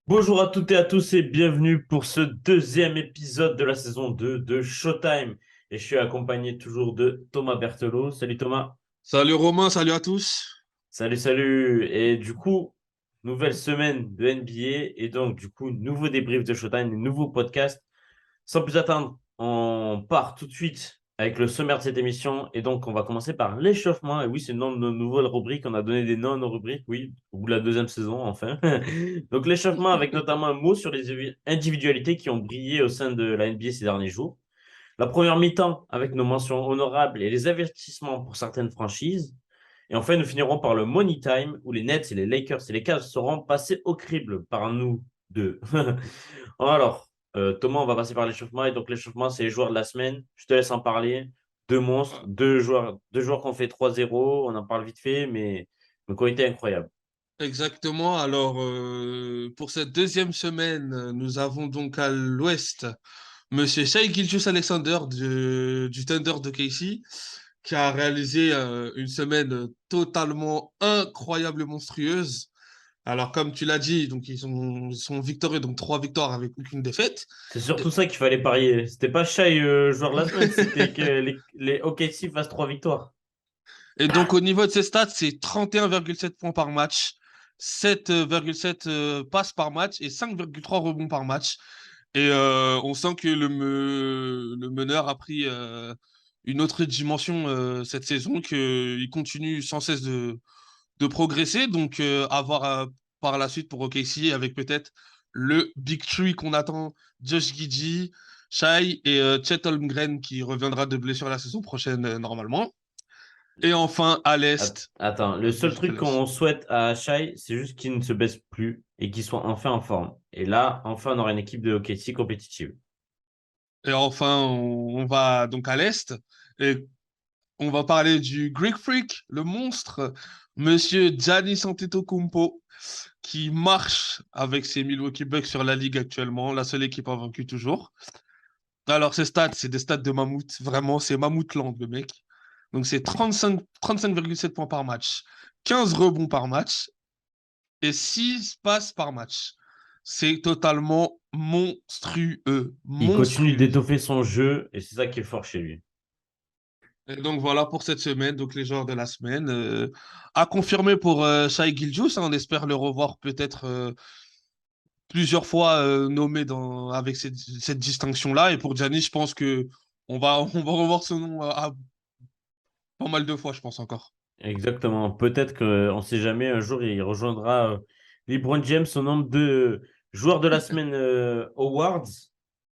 Bonjour à toutes et à tous et bienvenue pour ce deuxième épisode de la saison 2 de Showtime. Et je suis accompagné toujours de Thomas Berthelot. Salut Thomas. Salut Romain, salut à tous. Salut, salut. Et du coup, nouvelle semaine de NBA et donc du coup, nouveau débrief de Showtime, nouveau podcast. Sans plus attendre, on part tout de suite avec le sommaire de cette émission. Et donc, on va commencer par l'échauffement. Et oui, c'est le nom de nos nouvelles rubriques. On a donné des noms à nos rubriques, oui, ou la deuxième saison, enfin. Donc, l'échauffement avec notamment un mot sur les individualités qui ont brillé au sein de la NBA ces derniers jours. La première mi-temps avec nos mentions honorables et les avertissements pour certaines franchises. Et enfin, nous finirons par le Money Time où les Nets et les Lakers et les Cavs seront passés au crible par nous deux. Alors, Thomas, on va passer par l'échauffement. Et donc, l'échauffement, c'est les joueurs de la semaine. Je te laisse en parler. Deux monstres, deux joueurs qui ont fait 3-0. On en parle vite fait, mais qui ont été incroyables. Exactement. Alors, pour cette deuxième semaine, nous avons donc à l'ouest Monsieur Shai Gilgeous-Alexander du Thunder de KC, qui a réalisé une semaine totalement incroyable et monstrueuse. Alors, comme tu l'as dit, donc ils sont victorieux, donc 3 victoires avec aucune défaite. C'est surtout ça qu'il fallait parier. C'était pas Shai, joueur de la semaine, c'était que les OKC fassent 3 victoires. Et donc, au niveau de ses stats, c'est 31,7 points par match, 7,7 passes par match et 5,3 rebonds par match. Et on sent que le meneur a pris une autre dimension cette saison, qu'il continue sans cesse de progresser. Donc, à voir par la suite pour OKC avec peut-être le Big Three qu'on attend, Josh Giddey, Shai et Chet Holmgren qui reviendra de blessure la saison prochaine normalement. Et enfin, à l'Est, Attends, le seul je te truc laisse. qu'on souhaite à Shai, c'est juste qu'il ne se baisse plus et qu'il soit enfin en forme. Et là, enfin, on aura une équipe de OKC compétitive. Et enfin, on va donc à l'Est. Et on va parler du Greek Freak, le monstre, Monsieur Giannis Antetokounmpo, qui marche avec ses Milwaukee Bucks sur la ligue actuellement, la seule équipe invaincue toujours. Alors, ses stats, c'est des stats de mammouth. Vraiment, c'est Mammouthland, le mec. Donc, c'est 35,7 points par match, 15 rebonds par match et 6 passes par match. C'est totalement monstrueux. Il continue Monstrueux. d'étoffer son jeu et c'est ça qui est fort chez lui. Et donc voilà pour cette semaine, donc les joueurs de la semaine. À confirmer pour Shai Gilgeous, hein, on espère le revoir peut-être plusieurs fois nommé avec cette distinction-là. Et pour Giannis, je pense que on va revoir son nom pas mal de fois, je pense encore. Exactement. Peut-être qu'on ne sait jamais, un jour, il rejoindra LeBron James au nombre de joueurs de la semaine Awards.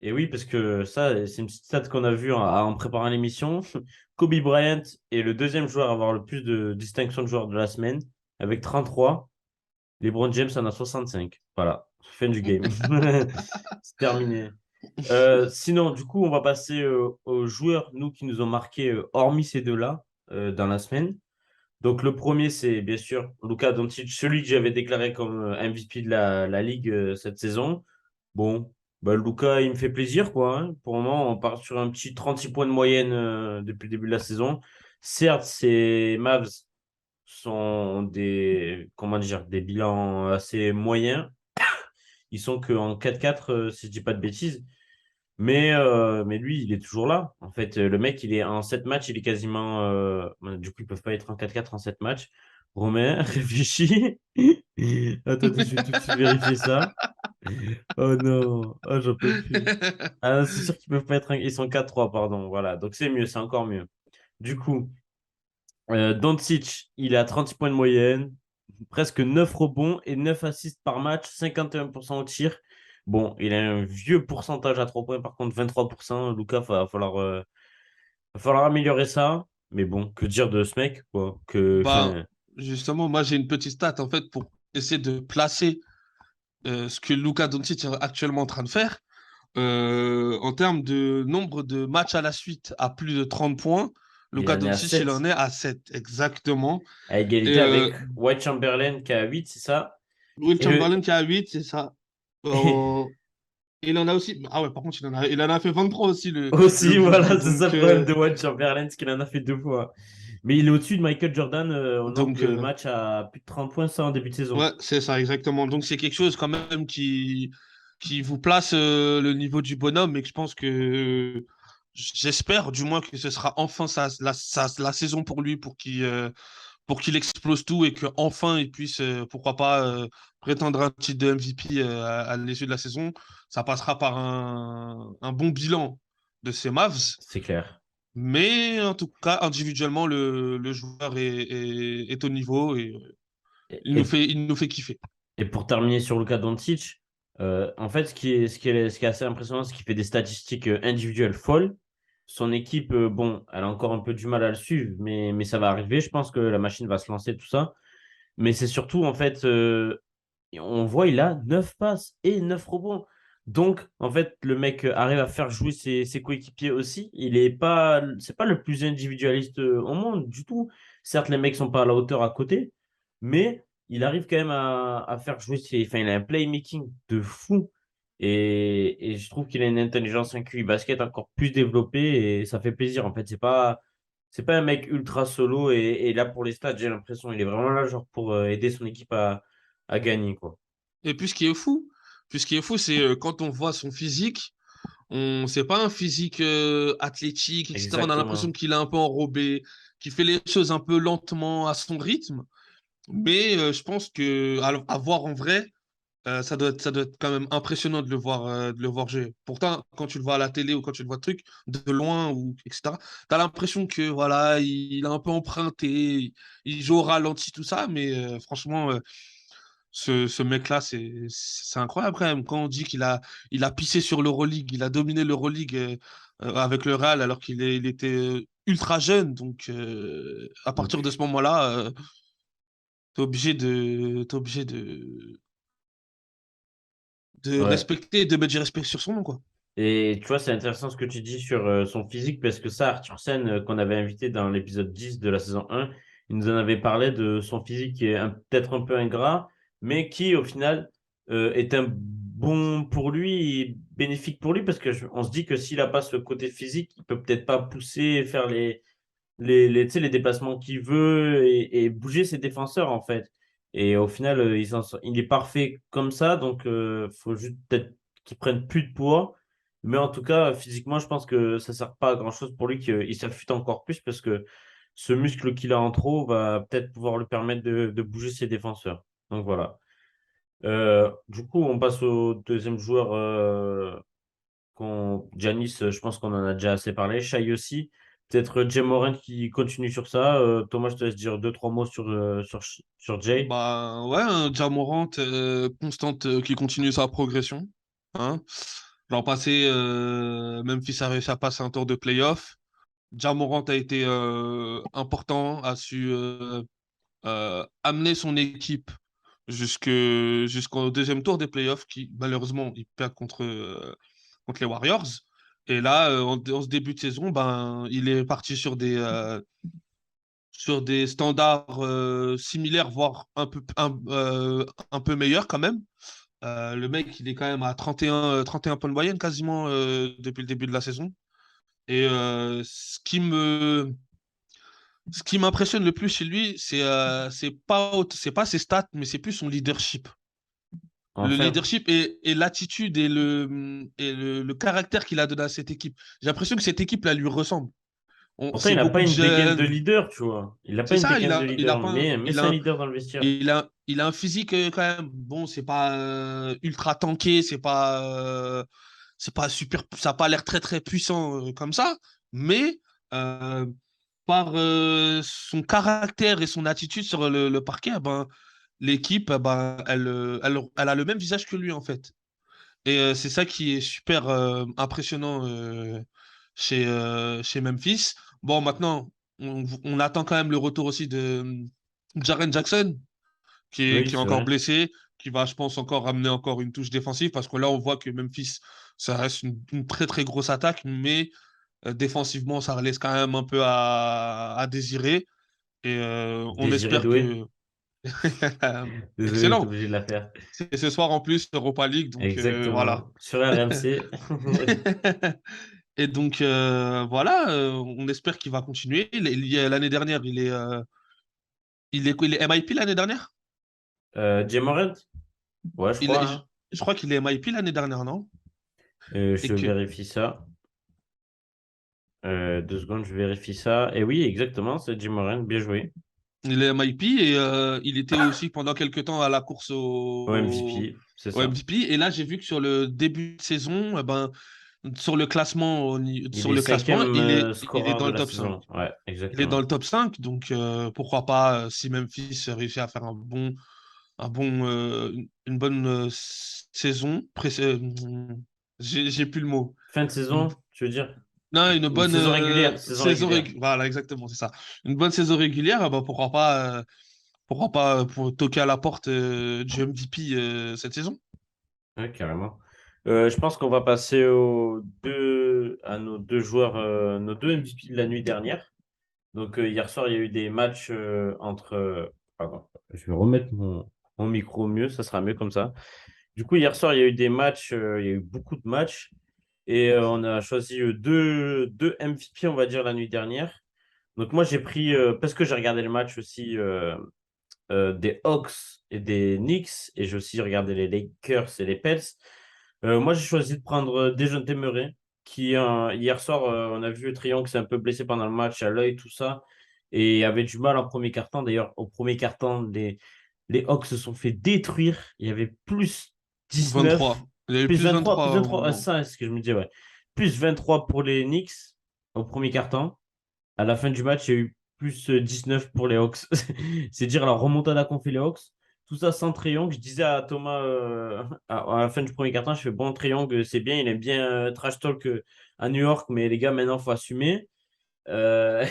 Et oui, parce que ça, c'est une petite stat qu'on a vue en préparant l'émission. Kobe Bryant est le deuxième joueur à avoir le plus de distinctions de joueurs de la semaine, avec 33. LeBron James en a 65. Voilà, fin du game. C'est terminé. Sinon, du coup, on va passer aux joueurs, nous, qui nous ont marqué, hormis ces deux-là, dans la semaine. Donc le premier, c'est bien sûr Luka Doncic, celui que j'avais déclaré comme MVP de la Ligue cette saison. Bon, bah, Luka, il me fait plaisir, quoi, hein. Pour le moment, on part sur un petit 36 points de moyenne depuis le début de la saison. Certes, ces Mavs sont comment dire, des bilans assez moyens. Ils sont qu'en 4-4, si je dis pas de bêtises. Mais lui, il est toujours là. En fait, le mec, il est en 7 matchs, il est quasiment. Du coup, ils peuvent pas être en 4-4 en 7 matchs. Romain, réfléchis. Attends, je vais tout de suite vérifier ça. Oh non, oh, j'en peux plus. Ah, c'est sûr qu'ils peuvent pas être. Ils sont 4-3, pardon. Voilà, donc c'est mieux, c'est encore mieux. Du coup, Doncic, il est à 36 points de moyenne, presque 9 rebonds et 9 assists par match, 51% au tir. Bon, il a un vieux pourcentage à 3 points, par contre 23%. Lucas, va falloir améliorer ça. Mais bon, que dire de ce mec, quoi. Bah, justement, moi j'ai une petite stat en fait pour essayer de placer ce que Luka Doncic est actuellement en train de faire. En termes de nombre de matchs à la suite à plus de 30 points, Il Luka en est à Doncic, il en 7, est à 7 exactement. à Et égalité avec White Chamberlain qui a 8, c'est ça? Will Et le... Chamberlain qui a 8 c'est ça. Euh, il en a aussi. Ah ouais, par contre, il en a fait 23 aussi, le Aussi, vieux voilà, loup. c'est ça Donc, le problème de White Chamberlain, c'est qu'il en a fait 2 fois. Mais il est au-dessus de Michael Jordan au nombre Donc, de matchs à plus de 30 points, ça, en début de saison. ouais, c'est ça, exactement. Donc, c'est quelque chose quand même qui vous place le niveau du bonhomme et que je pense que j'espère du moins que ce sera enfin la saison pour lui pour qu'il explose tout et qu'enfin il puisse, pourquoi pas, prétendre un titre de MVP à l'issue de la saison. Ça passera par un bon bilan de ces Mavs. C'est clair. Mais en tout cas, individuellement, le joueur est au niveau et Et, il nous fait kiffer. et pour terminer sur Luka Doncic, en fait, ce qui est assez impressionnant, c'est qu'il fait des statistiques individuelles folles. Son équipe, bon, elle a encore un peu du mal à le suivre, mais ça va arriver. Je pense que la machine va se lancer, tout ça. Mais c'est surtout, en fait, on voit, il a 9 passes et 9 rebonds. Donc, en fait, le mec arrive à faire jouer ses coéquipiers aussi. C'est pas le plus individualiste au monde du tout. Certes, les mecs sont pas à la hauteur à côté, mais il arrive quand même à faire jouer enfin, il a un playmaking de fou. Et je trouve qu'il a une intelligence, un QI basket encore plus développée et ça fait plaisir. En fait, c'est pas un mec ultra solo et là pour les stats, j'ai l'impression il est vraiment là genre pour aider son équipe à gagner quoi. Et puis ce qui est fou, c'est quand on voit son physique, c'est pas un physique athlétique, etc. On a l'impression Exactement. qu'il est un peu enrobé, qu'il fait les choses un peu lentement à son rythme. Mais je pense que à voir en vrai, ça doit être quand même impressionnant de le voir jouer. Pourtant, quand tu le vois à la télé ou quand tu le vois de truc de loin ou etc., t'as l'impression que voilà, il a un peu emprunté, il joue au ralenti tout ça, mais franchement, ce mec-là, c'est incroyable quand même. Quand on dit il a pissé sur l'Euroleague, il a dominé l'Euroleague avec le Real alors il était ultra jeune, donc à partir de ce moment-là, t'es obligé de Ouais. respecter et de mettre du respect sur son nom, quoi. Et tu vois, c'est intéressant ce que tu dis sur son physique parce que ça, Arthur Sen, qu'on avait invité dans l'épisode 10 de la saison 1, il nous en avait parlé de son physique qui est peut-être un peu ingrat, mais qui au final est un bon pour lui et bénéfique pour lui parce que on se dit que s'il n'a pas ce côté physique, il peut peut-être pas pousser et faire tu sais, les déplacements qu'il veut et bouger ses défenseurs en fait. Et au final, il est parfait comme ça, donc faut juste peut-être qu'il prenne plus de poids. Mais en tout cas, physiquement, je pense que ça sert pas à grand-chose pour lui qu'il s'affûte encore plus parce que ce muscle qu'il a en trop va peut-être pouvoir lui permettre de bouger ses défenseurs. Donc voilà. Du coup, on passe au deuxième joueur. Giannis, je pense qu'on en a déjà assez parlé. Shai aussi. Peut-être Jay Moran qui continue sur ça. Thomas, je te laisse dire deux, trois mots sur Jay. Bah ouais, un Ja Morant constante qui continue sa progression. Hein. L'an passé, Memphis a réussi à passer un tour de playoff. Ja Morant a été important, a su amener son équipe jusqu'au deuxième tour des playoffs, qui malheureusement il perd contre les Warriors. Et là, en ce début de saison, ben, il est parti sur des standards similaires, voire un peu meilleurs quand même. Le mec, il est quand même à 31 points de moyenne quasiment depuis le début de la saison. Et ce qui m'impressionne le plus chez lui, c'est pas ses stats, mais c'est plus son leadership. Le Enfin, leadership et l'attitude et le caractère qu'il a donné à cette équipe. J'ai l'impression que cette équipe là lui ressemble. pourtant, C'est il n'a pas beaucoup de une dégaine de jeunes. leader, tu vois. Il n'a pas C'est une ça, dégaine de leader, mais c'est un leader dans le vestiaire. il a un physique quand même. Bon, c'est pas ultra tanké, c'est pas super, ça a pas l'air très très puissant comme ça, mais euh, par son caractère et son attitude sur le parquet, eh ben, l'équipe, eh ben, elle a le même visage que lui en fait. Et c'est ça qui est super impressionnant chez Memphis. Bon, maintenant, on attend quand même le retour aussi de Jaren Jackson, Oui, qui est c'est encore vrai. blessé, qui va, je pense, encore ramener encore une touche défensive, parce que là, on voit que Memphis, ça reste une très, très grosse attaque, mais défensivement, ça laisse quand même un peu à désirer. Et on Désiré espère Doué. que... Désolé, j'étais Excellent. obligé de la faire. C'est ce soir en plus, Europa League, donc voilà. Exactement. Sur RMC. Et donc, voilà, on espère qu'il va continuer. L'année dernière, il est MIP l'année dernière? Jay Morant? Ouais, je Il, crois, est- hein. je crois qu'il est MIP l'année dernière, non? Et Je que vérifie ça. 2 secondes, je vérifie ça. Et oui, exactement, c'est Jim Moran, bien joué. il est MIP et il était aussi pendant quelques temps à la course Au MVP, c'est au ça. MVP. Et là, j'ai vu que sur le début de saison, sur le classement, Il sur est le classement, cinquième il est scoreur dans de le la top 5. saison. Ouais, Il est dans exactement. le top 5, donc pourquoi pas, si Memphis réussit à faire une bonne saison. J'ai plus le mot. Fin de Une- saison, tu veux dire? non, une Ou bonne saison régulière, saison saison régulière. régulière. Voilà, exactement, c'est ça. Une bonne saison régulière, pourquoi pas pour toquer à la porte du MVP cette saison? Ouais, carrément. Je pense qu'on va passer à nos deux joueurs, nos deux MVP de la nuit dernière. Donc, hier soir, il y a eu des matchs pardon, je vais remettre mon micro au mieux, ça sera mieux comme ça. Du coup, hier soir, il y a eu des matchs, il y a eu beaucoup de matchs. Et on a choisi deux MVP, on va dire, la nuit dernière. Donc moi, j'ai pris, parce que j'ai regardé le match aussi des Hawks et des Knicks, et j'ai aussi regardé les Lakers et les Pels. Moi, j'ai choisi de prendre Dejounte Murray, qui hier soir, on a vu Triangle s'est un peu blessé pendant le match à l'œil, tout ça, et avait du mal en premier quart-temps. D'ailleurs, au premier quart-temps, les Hawks se sont fait détruire. Il y avait plus 19, 23. Il y a eu plus plus 23, 23 plus au 23. moment. Ça, c'est ce que je me disais, ouais. Plus 23 pour les Knicks au premier quart-temps. À la fin du match, il y a eu plus 19 pour les Hawks. C'est dire la remontada qu'ont fait les Hawks. Tout ça sans Triangle. Je disais à Thomas à la fin du premier quart-temps, je fais bon, Triangle, c'est bien, il aime bien trash talk à New York, mais les gars, maintenant, il faut assumer. Euh,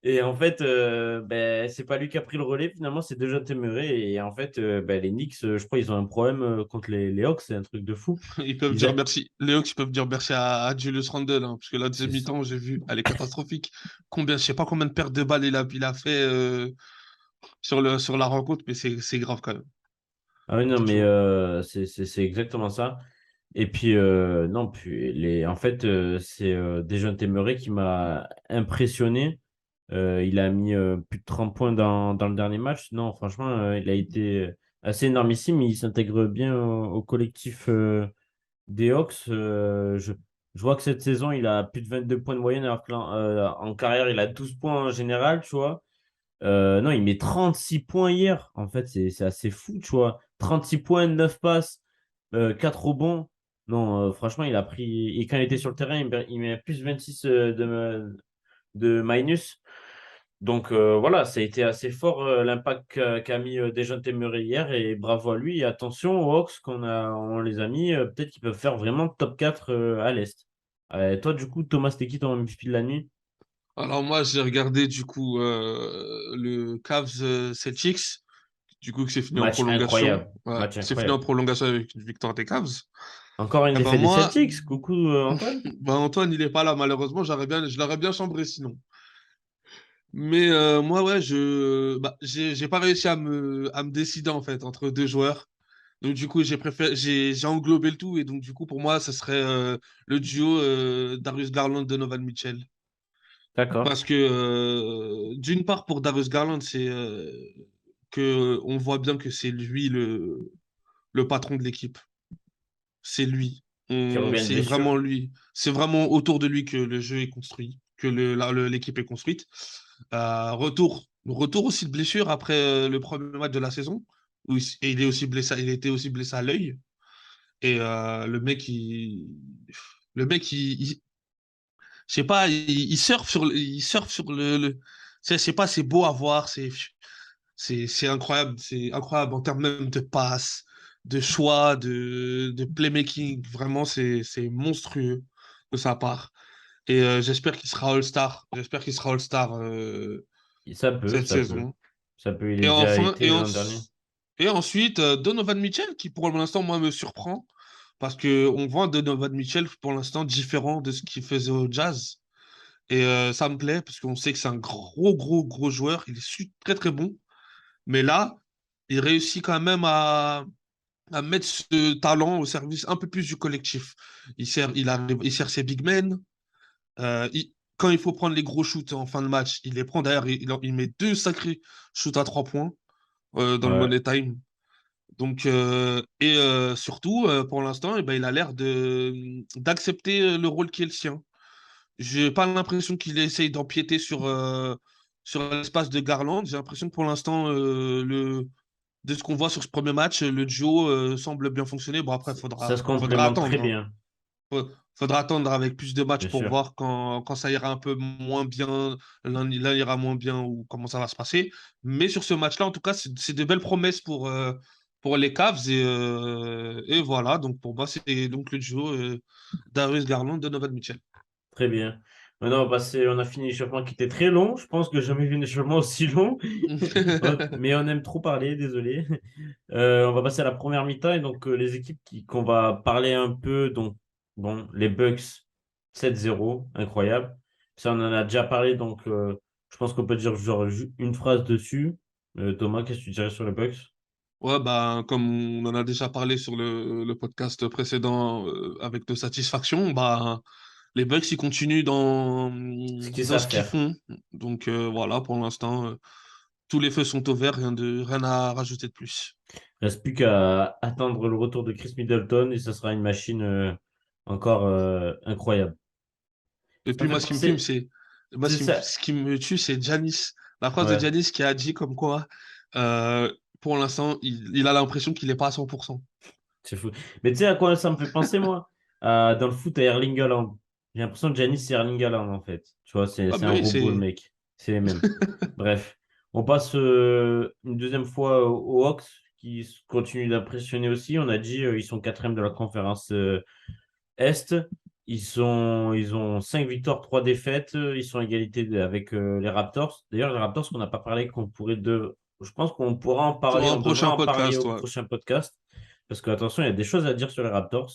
Et en fait, ben, c'est pas lui qui a pris le relais, finalement, c'est déjà Temeré. Et en fait, ben, les Knicks, je crois, ils ont un problème contre les Hawks, c'est un truc de fou. Ils peuvent Ils dire a- merci. Les Hawks, ils peuvent dire merci à Julius Randle, hein, parce que la deuxième c'est ça. mi-temps, j'ai vu, elle est catastrophique. Je sais pas combien de pertes de balles il a fait sur la rencontre, mais c'est grave quand même. Ah oui, non, C'est mais chaud. c'est exactement ça. Et puis, non, puis en fait, c'est Dejounte Murray qui m'a impressionné. Il a mis plus de 30 points dans le dernier match. Non, franchement, il a été assez énormissime. Il s'intègre bien au collectif des Hawks. Je vois que cette saison, il a plus de 22 points de moyenne, alors en carrière, il a 12 points en général, tu vois. Non, il met 36 points hier. En fait, c'est assez fou, tu vois. 36 points, 9 passes, 4 rebonds. Non, franchement, il a pris. Et quand il était sur le terrain, il met plus 26 de minus. Donc voilà, ça a été assez fort l'impact qu'a mis Dejounte Murray hier. Et bravo à lui. Et attention aux Hawks on les a mis. Peut-être qu'ils peuvent faire vraiment top 4 à l'Est. Toi, du coup, Thomas, c'était qui ton MVP de la nuit? Alors moi, j'ai regardé du coup le Cavs Celtics, du coup que c'est fini en Match prolongation. incroyable. Ouais, Match c'est fini en incroyable. prolongation avec une victoire des Cavs. Encore une Et ben défaite des moi, Celtics. Coucou Antoine. ben Antoine, il est pas là malheureusement. Je l'aurais bien chambré sinon. Mais moi, ouais, j'ai pas réussi à me décider en fait entre deux joueurs. Donc du coup, j'ai englobé le tout et donc du coup pour moi, ce serait le duo Darius Garland-Donovan Mitchell. D'accord. Parce que d'une part pour Darius Garland, c'est que on voit bien que c'est lui le patron de l'équipe. C'est lui. Qui revient de C'est blessure. vraiment lui. C'est vraiment autour de lui que le jeu est construit, que l'équipe est construite. Retour aussi de blessure après le premier match de la saison, et il était aussi blessé à l'œil. Et je sais pas, il surfe sur je sais pas, c'est beau à voir, c'est incroyable, c'est incroyable en termes même de passes, de choix, de playmaking. Vraiment, c'est monstrueux de sa part. Et j'espère qu'il sera All-Star. J'espère qu'il sera All-Star Ça peut, cette ça peut. saison. Ça peut, il est Et déjà enfin, été l'an dernier. et ensuite, Donovan Mitchell, qui pour l'instant, moi, me surprend. Parce qu'on voit Donovan Mitchell pour l'instant différent de ce qu'il faisait au Jazz. Et ça me plaît parce qu'on sait que c'est un gros, gros, gros joueur. Il est très, très bon. Mais là, il réussit quand même à mettre ce talent au service un peu plus du collectif. Il sert ses big men. Quand il faut prendre les gros shoots en fin de match, il les prend. D'ailleurs, il met 2 sacrés shoots à 3 points dans le Ouais. Money Time. Donc, surtout, pour l'instant, eh ben, il a l'air d'accepter le rôle qui est le sien. J'ai pas l'impression qu'il essaye d'empiéter sur l'espace de Garland. J'ai l'impression que pour l'instant, de ce qu'on voit sur ce premier match, le duo semble bien fonctionner. Bon, après, Ça se faudra complémente très attendre, hein. bien, Faudra attendre avec plus de matchs bien pour sûr. voir quand ça ira un peu moins bien, l'un ira moins bien ou comment ça va se passer. Mais sur ce match-là, en tout cas, c'est de belles promesses pour les Cavs. Et voilà, donc pour moi, c'est donc le duo Darius Garland, Donovan Mitchell. Très bien. Maintenant, on a fini l'échauffement qui était très long. Je pense que j'ai jamais vu un échauffement aussi long. Mais on aime trop parler, désolé. On va passer à la première mi-temps. Et donc, les équipes qu'on va parler un peu. Donc, bon, les Bucks 7-0, incroyable. Ça, on en a déjà parlé. Donc, je pense qu'on peut dire genre une phrase dessus. Thomas, qu'est-ce que tu dirais sur les Bucks? Ouais, bah, comme on en a déjà parlé sur le podcast précédent avec de satisfaction, bah, les Bucks, ils continuent Ce qu'ils dans savent ce qu'ils faire. font. Donc voilà, pour l'instant, tous les feux sont au vert, rien à rajouter de plus. Il reste plus qu'à attendre le retour de Chris Middleton et ça sera une machine encore incroyable. Et Ça puis me fait moi, penser. C'est ça. ce qui me tue, c'est Giannis. La phrase de Ouais, Giannis qui a dit comme quoi, pour l'instant, il a l'impression qu'il n'est pas à 100%. c'est fou. Mais tu sais à quoi ça me fait penser, moi? Dans le foot à Erling Haaland. J'ai l'impression que Giannis, c'est Erling Haaland, en fait. Tu vois, c'est Ah c'est bah un oui, robot, le mec. C'est les mêmes. Bref. On passe une deuxième fois aux Hawks qui continuent d'impressionner aussi. On a dit ils sont quatrième de la conférence Est. Ils ont 5 victoires, 3 défaites. Ils sont à égalité avec les Raptors. D'ailleurs, les Raptors, qu'on n'a pas parlé, je pense qu'on pourra en Sur parler, un on devrait prochain en parler podcast, au ouais. prochain podcast. Parce que, attention, il y a des choses à dire sur les Raptors.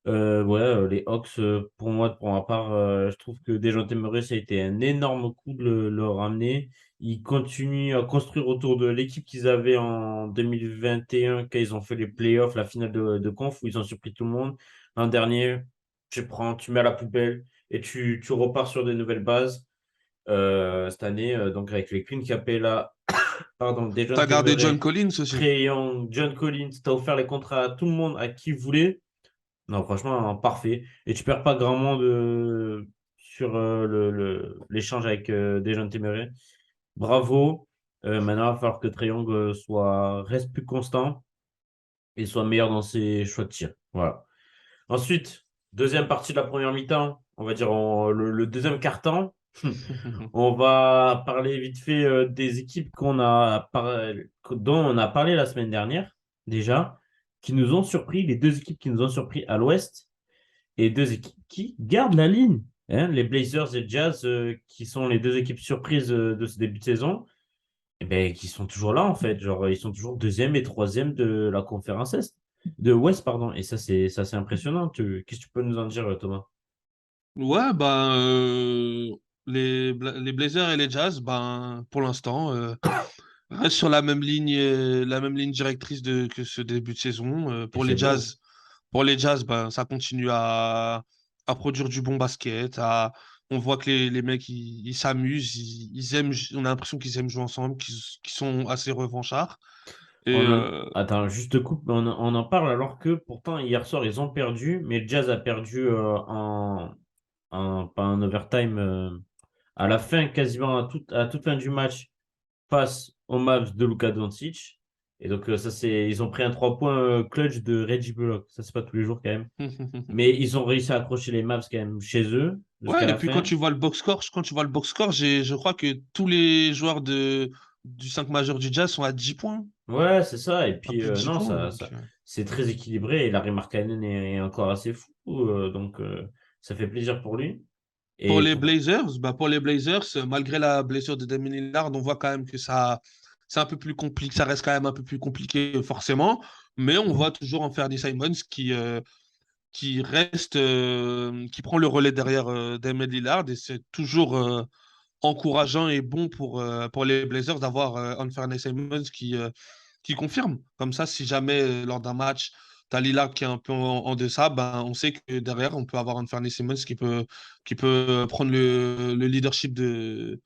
Ouais, les Hawks, pour moi, pour ma part, je trouve que Dejounte Murray, ça a été un énorme coup de le ramener. Ils continuent à construire autour de l'équipe qu'ils avaient en 2021, quand ils ont fait les playoffs, la finale de conf, où ils ont surpris tout le monde. L'an dernier, tu mets à la poubelle et tu repars sur des nouvelles bases. Cette année, donc avec les Clint Capella, pardon, T'as Dejounte gardé John Murray, Collins aussi. Trae Young, John Collins, tu as offert les contrats à tout le monde, à qui voulait. Non, franchement, parfait. Et tu perds pas grand monde sur l'échange avec Dejounte Murray. Bravo. Maintenant, il va falloir que Trae Young reste plus constant et soit meilleur dans ses choix de tir. Voilà. Ensuite, deuxième partie de la première mi-temps, on va dire le deuxième quart-temps. On va parler vite fait des équipes dont on a parlé la semaine dernière déjà, qui nous ont surpris, les deux équipes qui nous ont surpris à l'Ouest et deux équipes qui gardent la ligne. Hein, les Blazers et Jazz, qui sont les deux équipes surprises de ce début de saison, et ben, qui sont toujours là en fait. Genre, ils sont toujours deuxième et troisième de la conférence Est, de Ouest, pardon. Et ça, c'est impressionnant. Qu'est-ce que tu peux nous en dire, Thomas? Ouais, ben, les Blazers et les Jazz, ben, pour l'instant, restent sur la même ligne directrice que ce début de saison. Et c'est beau. Pour les Jazz, ben, ça continue à produire du bon basket. On voit que les mecs, ils s'amusent, ils aiment, on a l'impression qu'ils aiment jouer ensemble, qu'ils sont assez revanchards. Et Attends, juste coupe, on en parle alors que pourtant hier soir ils ont perdu, mais le Jazz a perdu pas en overtime, à la fin, quasiment à toute fin du match, face aux Mavs de Luka Doncic. Et donc, ils ont pris un 3 points clutch de Reggie Bullock. Ça, c'est pas tous les jours quand même. Mais ils ont réussi à accrocher les Mavs quand même chez eux jusqu'à ouais, et la puis fin. quand tu vois le box score, je crois que tous les joueurs du 5 majeur du Jazz sont à 10 points, Ouais, c'est ça. Et à puis, plus de 10 non, points. Donc, c'est très équilibré. Et Larry Markkanen est encore assez fou. Donc, ça fait plaisir pour lui. Et pour... pour les Blazers, malgré la blessure de Damian Lillard, on voit quand même que c'est un peu plus compliqué, ça reste quand même un peu plus compliqué forcément, mais on voit toujours Anthony Simons qui reste, qui prend le relais derrière Damian Lillard et c'est toujours encourageant et bon pour les Blazers d'avoir Anthony Simons qui confirme. Comme ça, si jamais lors d'un match, tu as Lillard qui est un peu en deçà, ben, on sait que derrière, on peut avoir Anthony Simmons qui peut prendre le leadership de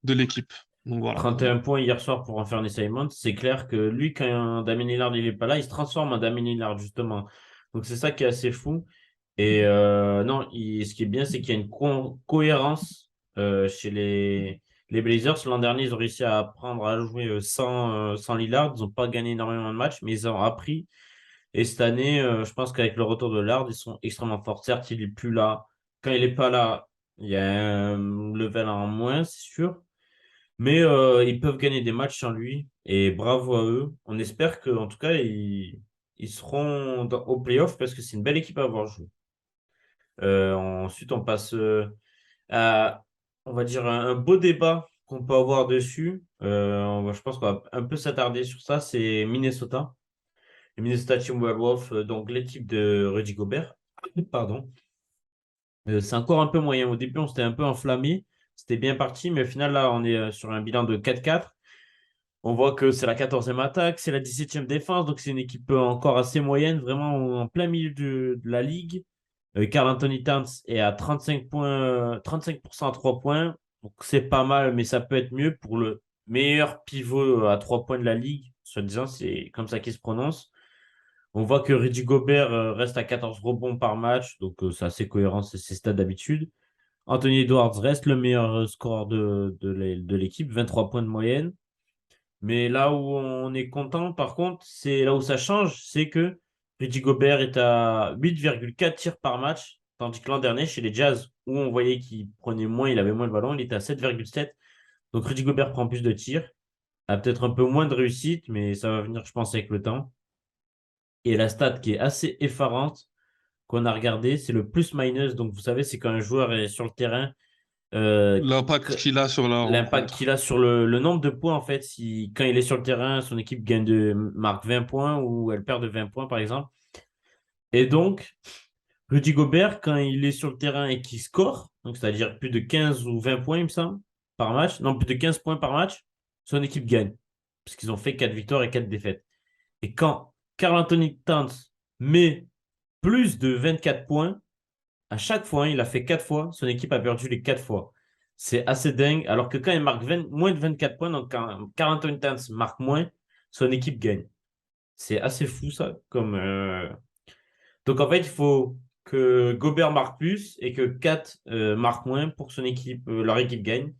l'équipe. Donc voilà. 31 points hier soir pour Anthony Simons. C'est clair que lui, quand Damien Lillard il est pas là, il se transforme en Damien Lillard, justement. Donc c'est ça qui est assez fou. Et non, ce qui est bien, c'est qu'il y a une cohérence chez les Blazers. L'an dernier, ils ont réussi à apprendre à jouer sans Lillard. Ils n'ont pas gagné énormément de matchs, mais ils ont appris. Et cette année, je pense qu'avec le retour de Lillard, ils sont extrêmement forts. Certes, il n'est plus là. Quand il n'est pas là, il y a un level en moins, c'est sûr. Mais ils peuvent gagner des matchs sans lui. Et bravo à eux. On espère qu'en tout cas, ils seront au playoff parce que c'est une belle équipe à avoir joué. Ensuite, on passe à, on va dire, un beau débat qu'on peut avoir dessus. Je pense qu'on va un peu s'attarder sur ça. C'est Minnesota. Les Minnesota Timberwolves, donc l'équipe de Rudy Gobert. Pardon. C'est encore un peu moyen. Au début, on s'était un peu enflammé. C'était bien parti, mais au final, là, on est sur un bilan de 4-4. On voit que c'est la 14e attaque, c'est la 17e défense, donc c'est une équipe encore assez moyenne, vraiment en plein milieu de la ligue. Karl Anthony Towns est à 35 points, 35% à 3 points. Donc c'est pas mal, mais ça peut être mieux pour le meilleur pivot à 3 points de la ligue. Soi-disant, c'est comme ça qu'il se prononce. On voit que Rudy Gobert reste à 14 rebonds par match, donc c'est assez cohérent, c'est ses stats d'habitude. Anthony Edwards reste le meilleur scoreur de l'équipe, 23 points de moyenne. Mais là où on est content, par contre, c'est là où ça change, c'est que Rudy Gobert est à 8,4 tirs par match, tandis que l'an dernier, chez les Jazz, où on voyait qu'il prenait moins, il avait moins le ballon, il était à 7,7. Donc Rudy Gobert prend plus de tirs, a peut-être un peu moins de réussite, mais ça va venir, je pense, avec le temps. Et la stat qui est assez effarante qu'on a regardé, c'est le plus-minus. Donc vous savez, c'est quand un joueur est sur le terrain, euh, L'impact qu'il a sur la l'impact qu'il rencontre. a sur le nombre de points, en fait, si quand il est sur le terrain, son équipe marque 20 points ou elle perd de 20 points, par exemple. Et donc, Rudy Gobert, quand il est sur le terrain et qu'il score, donc c'est-à-dire plus de 15 ou 20 points, il me semble, par match, non, plus de 15 points par match, son équipe gagne. Parce qu'ils ont fait 4 victoires et 4 défaites. Et quand Karl Anthony Towns met plus de 24 points, à chaque fois, il a fait 4 fois, son équipe a perdu les 4 fois. C'est assez dingue. Alors que quand il marque moins de 24 points, donc quand Karl Anthony Towns marque moins, son équipe gagne. C'est assez fou ça. Donc en fait, il faut que Gobert marque plus et que Kat marque moins pour que leur équipe gagne.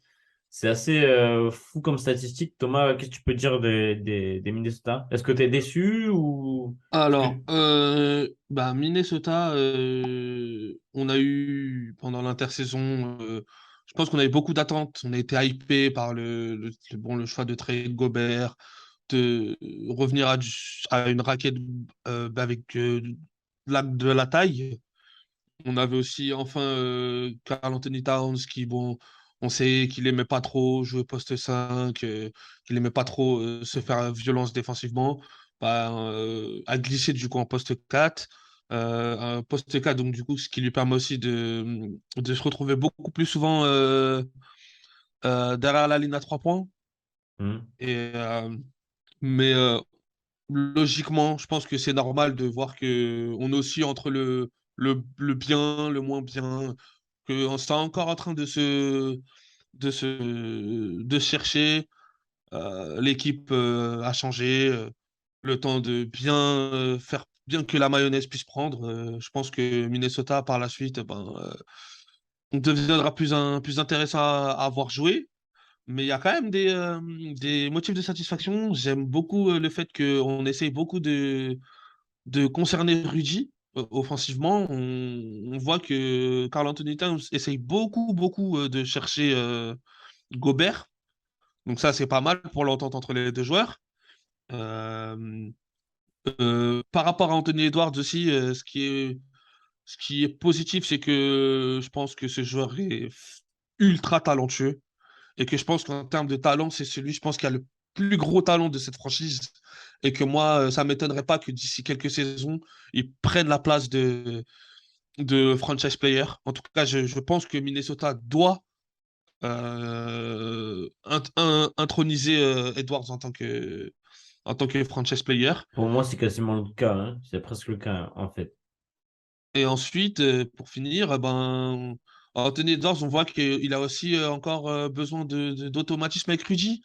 C'est assez fou comme statistique. Thomas, qu'est-ce que tu peux dire des Minnesota? Est-ce que tu es déçu ou... Parce Alors, que... bah, Minnesota, on a eu pendant l'intersaison, je pense qu'on avait beaucoup d'attentes. On a été hypé par le choix de Trey Gobert, de revenir à une raquette avec de la taille. On avait aussi enfin Karl Anthony Towns qui, bon, on sait qu'il aimait pas trop jouer poste 5, qu'il aimait pas trop se faire violence défensivement, bah, a glissé du coup en poste 4. Un poste 4, donc du coup, ce qui lui permet aussi de se retrouver beaucoup plus souvent derrière la ligne à 3 points. Hmm. Et, mais logiquement, je pense que c'est normal de voir que on est aussi entre le bien, le moins bien, qu'on est encore en train de chercher. L'équipe a changé. Le temps de bien faire bien que la mayonnaise puisse prendre. Je pense que Minnesota, par la suite, ben, deviendra plus intéressant à voir jouer. Mais il y a quand même des motifs de satisfaction. J'aime beaucoup le fait qu'on essaye beaucoup de concerner Rudy offensivement. On voit que Karl Anthony Towns essaye beaucoup, beaucoup de chercher Gobert. Donc ça, c'est pas mal pour l'entente entre les deux joueurs. Euh, par rapport à Anthony Edwards aussi, ce qui est positif, c'est que je pense que ce joueur est ultra talentueux et que je pense qu'en termes de talent, c'est celui, je pense, qui a le plus gros talent de cette franchise et que moi, ça m'étonnerait pas que d'ici quelques saisons, il prenne la place de franchise player. En tout cas, je pense que Minnesota doit introniser Edwards en tant que franchise player. Pour moi, c'est quasiment le cas, hein. C'est presque le cas, hein, en fait. Et ensuite, pour finir, ben, Anthony Edwards, on voit qu'il a aussi encore besoin d'automatisme avec Rudy.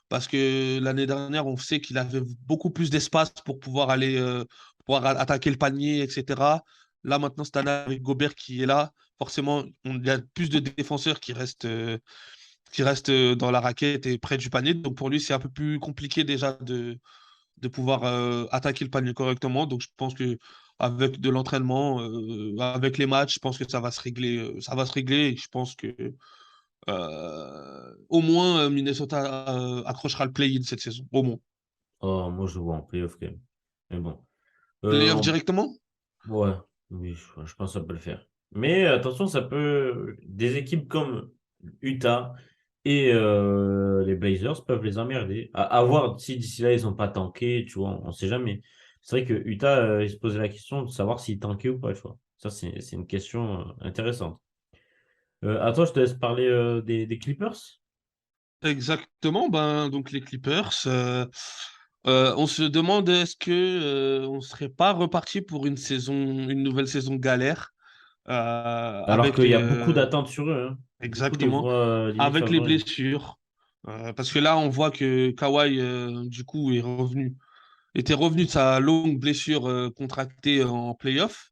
Parce que l'année dernière, on sait qu'il avait beaucoup plus d'espace pour pouvoir aller attaquer le panier, etc. Là, maintenant, cette année, avec Gobert qui est là, forcément, il y a plus de défenseurs qui restent dans la raquette et près du panier. Donc, pour lui, c'est un peu plus compliqué déjà de pouvoir attaquer le panier correctement. Donc, je pense que avec de l'entraînement, avec les matchs, je pense que ça va se régler. Ça va se régler. Et je pense que au moins Minnesota accrochera le play-in cette saison. Au moins. Oh, moi, je le vois en playoff quand même. Mais bon. Playoff On directement? Ouais, oui, je pense que ça peut le faire. Mais attention, ça peut. Des équipes comme Utah et les Blazers peuvent les emmerder. À voir si d'ici là, ils n'ont pas tanké, tu vois, on ne sait jamais. C'est vrai que Utah, ils se posaient la question de savoir s'ils tankaient ou pas, tu vois. Ça, c'est une question intéressante. À toi, je te laisse parler des Clippers. Exactement. Ben, donc les Clippers. On se demande est-ce que on serait pas reparti pour une nouvelle saison galère Alors avec qu'il y a beaucoup d'attentes sur eux, hein. Beaucoup les exactement voient limite avec les favoris. blessures. Parce que là, on voit que Kawhi, du coup, était revenu de sa longue blessure contractée en playoff.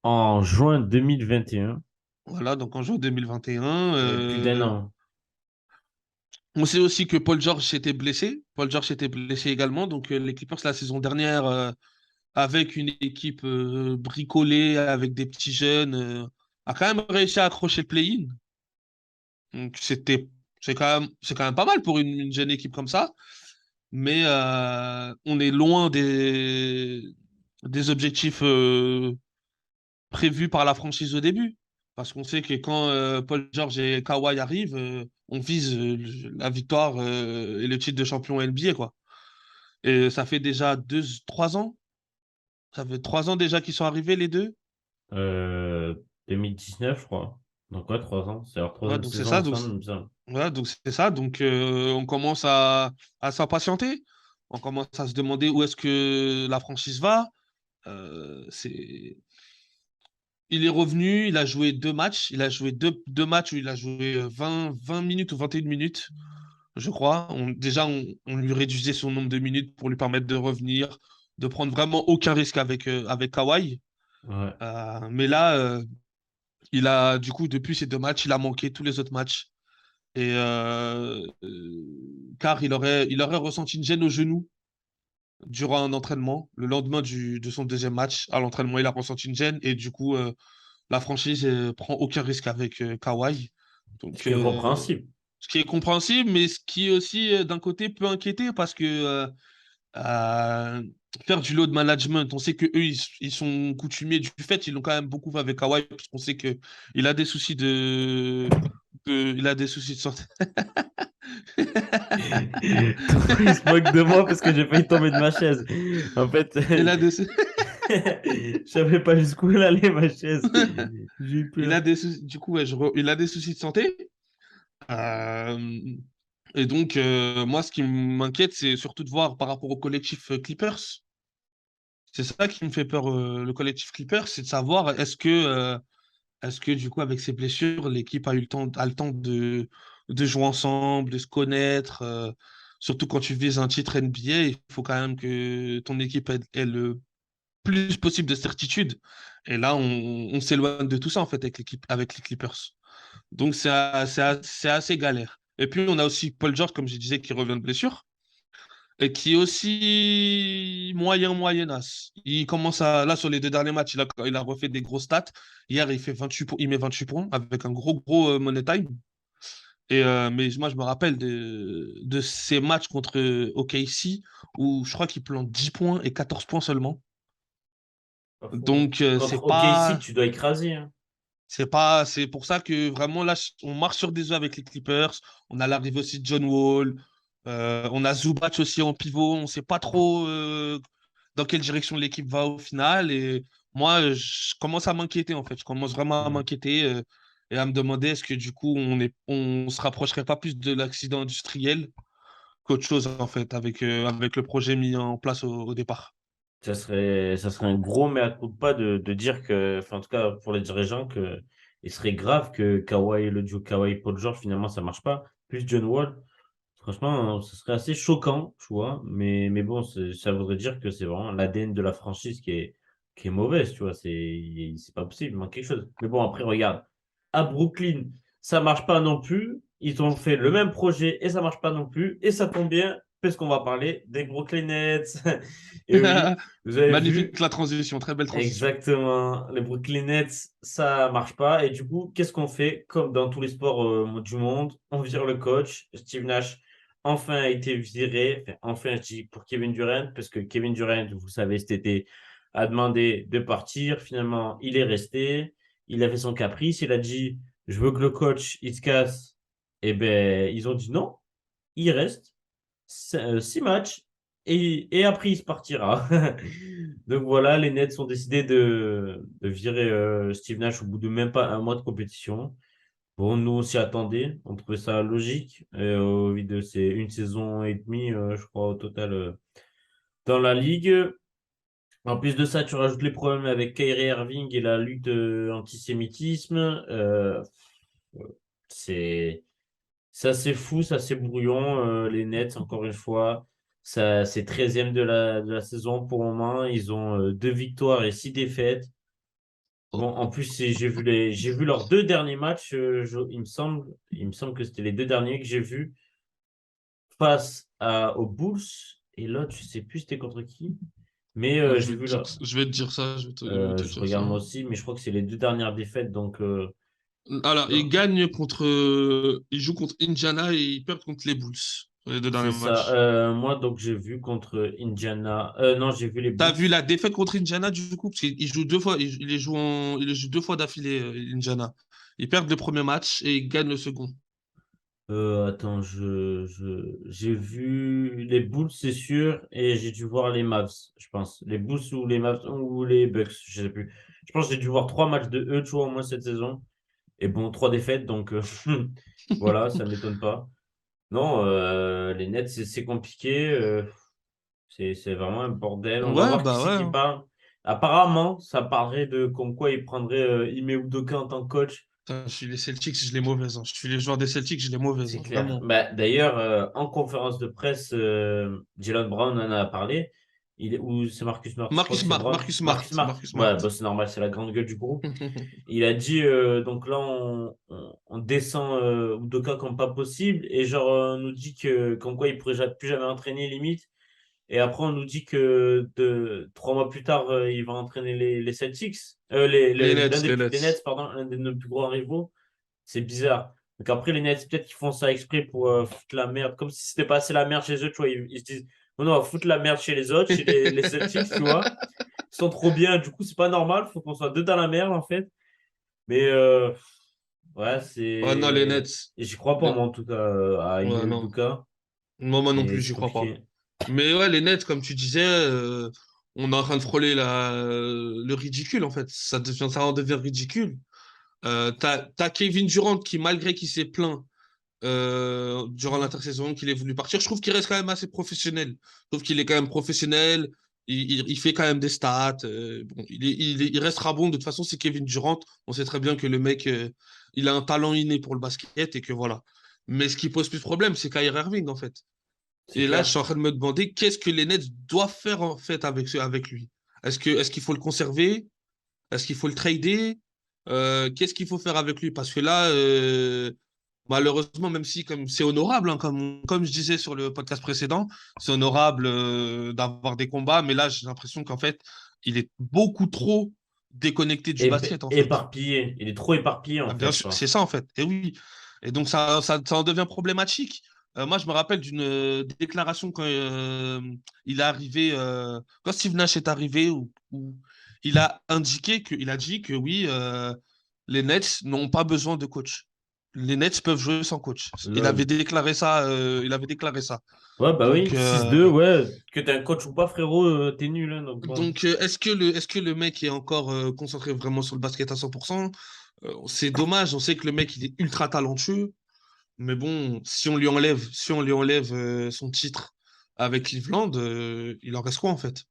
En juin 2021, Voilà, donc en juin 2021. plus d'un an. On sait aussi que Paul George s'était blessé. Paul George s'était blessé également. Donc les Clippers, la saison dernière, avec une équipe bricolée, avec des petits jeunes, a quand même réussi à accrocher le play-in. Donc c'est quand même pas mal pour une jeune équipe comme ça. Mais on est loin des objectifs prévus par la franchise au début. Parce qu'on sait que quand Paul George et Kawhi arrivent, on vise la victoire et le titre de champion NBA, quoi. Et ça fait déjà 3 ans. Ça fait 3 ans déjà qu'ils sont arrivés, les deux. Euh, 2019, je crois. Donc, ouais, 3 ans. C'est leur Ouais, troisième donc c'est saison ça. Donc, ensemble, il me semble. voilà, donc c'est ça. Donc on commence à s'impatienter. On commence à se demander où est-ce que la franchise va. C'est Il est revenu, il a joué 2 matchs. Il a joué deux matchs où il a joué 20 minutes ou 21 minutes, je crois. Déjà, on lui réduisait son nombre de minutes pour lui permettre de revenir, de prendre vraiment aucun risque avec Kawhi. Ouais. Mais là, du coup, depuis ces 2 matchs, il a manqué tous les autres matchs. Et car il aurait ressenti une gêne au genou durant un entraînement. Le lendemain de son deuxième match, à l'entraînement, il a ressenti une gêne. Et du coup, la franchise prend aucun risque avec Kawhi. Ce Donc, qui est compréhensible. ce qui est compréhensible, mais ce qui aussi, d'un côté, peut inquiéter parce que euh, faire du load management, on sait que eux, ils sont coutumiers du fait, ils l'ont quand même beaucoup fait avec Kawhi, parce qu'on sait que il a des soucis il a des soucis de santé. Tonton, il se moque de moi parce que j'ai failli tomber de ma chaise. En fait, Il a des, je savais pas jusqu'où elle allait, ma chaise. J'ai eu il a peur. des soucis, du coup, ouais, il a des soucis de santé. Euh, et donc, moi, ce qui m'inquiète, c'est surtout de voir par rapport au collectif Clippers. C'est ça qui me fait peur, le collectif Clippers, c'est de savoir est-ce que du coup, avec ces blessures, l'équipe a le temps de jouer ensemble, de se connaître. Surtout quand tu vises un titre NBA, il faut quand même que ton équipe ait le plus possible de certitude. Et là, on s'éloigne de tout ça, en fait, avec les Clippers. Donc, c'est assez galère. Et puis, on a aussi Paul George, comme je disais, qui revient de blessure et qui est aussi moyenasse. Il commence là, sur les 2 derniers matchs, il a refait des gros stats. Hier, il met 28 points avec un gros money time. Mais moi, je me rappelle de ces matchs contre OKC où je crois qu'il plante 10 points et 14 points seulement. Pas fou, hein. Donc, Contre OKC, tu dois écraser, hein. c'est pour ça que vraiment là, on marche sur des œufs avec les Clippers. On a l'arrivée aussi de John Wall. On a Zubac aussi en pivot. On ne sait pas trop dans quelle direction l'équipe va au final. Et moi, je commence à m'inquiéter en fait. Je commence vraiment à Mm. m'inquiéter et à me demander est-ce que du coup, on se rapprocherait pas plus de l'accident industriel qu'autre chose, en fait, avec le projet mis en place au départ. Ça serait un gros mea culpa de dire que, enfin, en tout cas, pour les dirigeants, que il serait grave que Kawhi, le duo Kawhi Paul George, finalement, ça marche pas. Plus John Wall, franchement, ce serait assez choquant, tu vois. Mais bon, ça voudrait dire que c'est vraiment l'ADN de la franchise qui est mauvaise, tu vois. C'est pas possible, il manque quelque chose. Mais bon, après, regarde, à Brooklyn, ça marche pas non plus. Ils ont fait le même projet et ça marche pas non plus. Et ça tombe bien, parce qu'on va parler des Brooklyn Nets. Et oui, vous avez vu, Magnifique la transition, très belle transition. exactement, les Brooklyn Nets, ça marche pas. Et du coup, qu'est-ce qu'on fait? Comme dans tous les sports du monde, on vire le coach. Steve Nash, enfin, a été viré. Enfin, je dis pour Kevin Durant, parce que Kevin Durant, vous savez, cet été, a demandé de partir. Finalement, il est resté. Il a fait son caprice. Il a dit, je veux que le coach, il se casse. Et ben, ils ont dit non, il reste. 6 matchs et après il se partira. Donc voilà, les Nets ont décidé de virer Steve Nash au bout de même pas un mois de compétition. Bon, nous on s'y attendait, on trouvait ça logique. Au vu de ces une saison et demie, je crois, au total dans la ligue. En plus de ça, tu rajoutes les problèmes avec Kyrie Irving et la lutte antisémitisme. C'est ça, c'est fou, ça, c'est brouillon. Les Nets, encore une fois, ça, c'est 13e de la saison pour le moment. Ils ont 2 victoires et 6 défaites. Bon, Oh. en plus, j'ai vu leurs 2 derniers matchs. Il me semble que c'était les 2 derniers que j'ai vus face aux Bulls. Et l'autre, je sais plus c'était contre qui. Mais j'ai vu là. Je vais te dire ça, je vais te Je dire ça. regarde moi aussi, mais je crois que c'est les 2 dernières défaites. Donc, Alors, ils jouent contre Indiana et ils perdent contre les Bulls sur les deux c'est derniers ça. matchs. Moi, donc, j'ai vu contre Indiana. Non, j'ai vu les T'as Bulls. vu la défaite contre Indiana du coup? Parce qu'ils jouent deux fois, ils les jouent deux fois d'affilée, Indiana. Ils perdent le premier match et ils gagnent le second. Attends, j'ai vu les Bulls, c'est sûr, et j'ai dû voir les Mavs, je pense. Les Bulls ou les Mavs ou les Bucks, je sais plus. Je pense que j'ai dû voir 3 matchs de eux, tu vois, au moins cette saison. Et bon, 3 défaites, donc voilà, ça m'étonne pas. Non, les Nets, c'est compliqué. C'est vraiment un bordel. On va Ouais, voir qui bah c'est ouais, qui hein. part. Apparemment, ça parlerait de comme quoi il prendrait Ime Udoka en tant que coach. Putain, je suis les Celtics, je les mauvaises, hein. Je suis les joueurs des Celtics, je les mauvaises, C'est hein, clair. vraiment. Bah, d'ailleurs, en conférence de presse, Jalen Brown en a parlé. Ou c'est Marcus Smart, je crois que c'est Brown. Marcus Smart, Marcus Smart. Marcus Ouais, Smart. bah, c'est normal, c'est la grande gueule du groupe. Il a dit, donc là, on descend Udoka comme pas possible. Et genre, on nous dit que, comme quoi il pourrait plus jamais entraîner limite. Et après, on nous dit que 3 mois plus tard, il va entraîner les Celtics. Les Les Nets. Nets, pardon, l'un de nos plus gros rivaux. C'est bizarre. Donc après, les Nets, peut-être qu'ils font ça exprès pour foutre la merde. Comme si c'était pas assez la merde chez eux, tu vois. Ils se disent, oh non, on va foutre la merde chez les autres, chez les Celtics, tu vois. Ils sont trop bien. Du coup, c'est pas normal. Faut qu'on soit deux dans la merde, en fait. Mais ouais, Ouais, non, les c'est. Nets. Et j'y crois pas, Les- moi, en tout cas, à Ime Ouais, non. Udoka. Moi non plus, C'est j'y crois pas. compliqué. Mais ouais, les Nets, comme tu disais, on est en train de frôler le ridicule, en fait. Ça en devient ridicule. T'as Kevin Durant qui, malgré qu'il s'est plaint durant l'intersaison, qu'il ait voulu partir, je trouve qu'il reste quand même assez professionnel. Je trouve qu'il est quand même professionnel. Il fait quand même des stats. Bon, il restera bon. De toute façon, c'est Kevin Durant. On sait très bien que le mec, il a un talent inné pour le basket et que voilà. Mais ce qui pose plus de problème, c'est Kyrie Irving, en fait. C'est Et là, je clair. suis en train de me demander qu'est-ce que les Nets doivent faire en fait avec lui. Est-ce qu'il faut le conserver? Est-ce qu'il faut le trader? Qu'est-ce qu'il faut faire avec lui? Parce que là, malheureusement, même si comme c'est honorable, hein, comme je disais sur le podcast précédent, c'est honorable d'avoir des combats, mais là, j'ai l'impression qu'en fait, il est beaucoup trop déconnecté du basket, en fait. Éparpillé. Il est trop éparpillé, en Ah, fait, bien je sûr, c'est pense. ça en fait. Et oui. Et donc ça en devient problématique. Moi, je me rappelle d'une déclaration quand il est arrivé, quand Steve Nash est arrivé, où il a indiqué il a dit que oui, les Nets n'ont pas besoin de coach. Les Nets peuvent jouer sans coach. Il avait Lol. déclaré ça. Il avait déclaré ça. Ouais, bah Donc, oui, 6-2 ouais. Que t'es un coach ou pas, frérot, t'es nul, hein, donc bon. est-ce que le mec est encore concentré vraiment sur le basket à 100%? C'est dommage. On sait que le mec il est ultra talentueux. Mais bon, si on lui enlève son titre avec Cleveland, il en reste quoi en fait?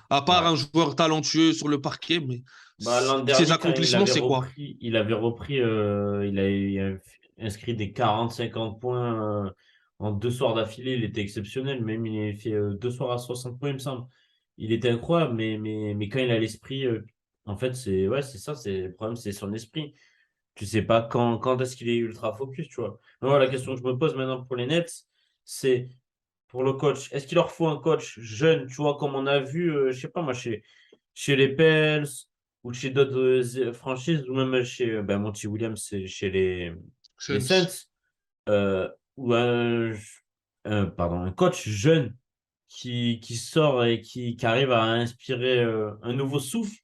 À part Ouais. un joueur talentueux sur le parquet, mais Bah, l'an ses dernier, quand accomplissements, c'est quoi? il a inscrit des 40-50 points en 2 soirs d'affilée. Il était exceptionnel. Même il a fait 2 soirs à 60 points, il me semble. Il était incroyable, mais quand il a l'esprit, en fait, c'est ça, le problème, c'est son esprit. Tu sais pas quand est-ce qu'il est ultra focus, tu vois. Moi, la question que je me pose maintenant pour les Nets, c'est pour le coach. Est-ce qu'il leur faut un coach jeune, tu vois, comme on a vu, je sais pas moi, chez les Pels ou chez d'autres franchises, ou même chez ben, Monty Williams, c'est chez les Suns. Saints, ou pardon, un coach jeune qui sort et qui arrive à inspirer un nouveau souffle,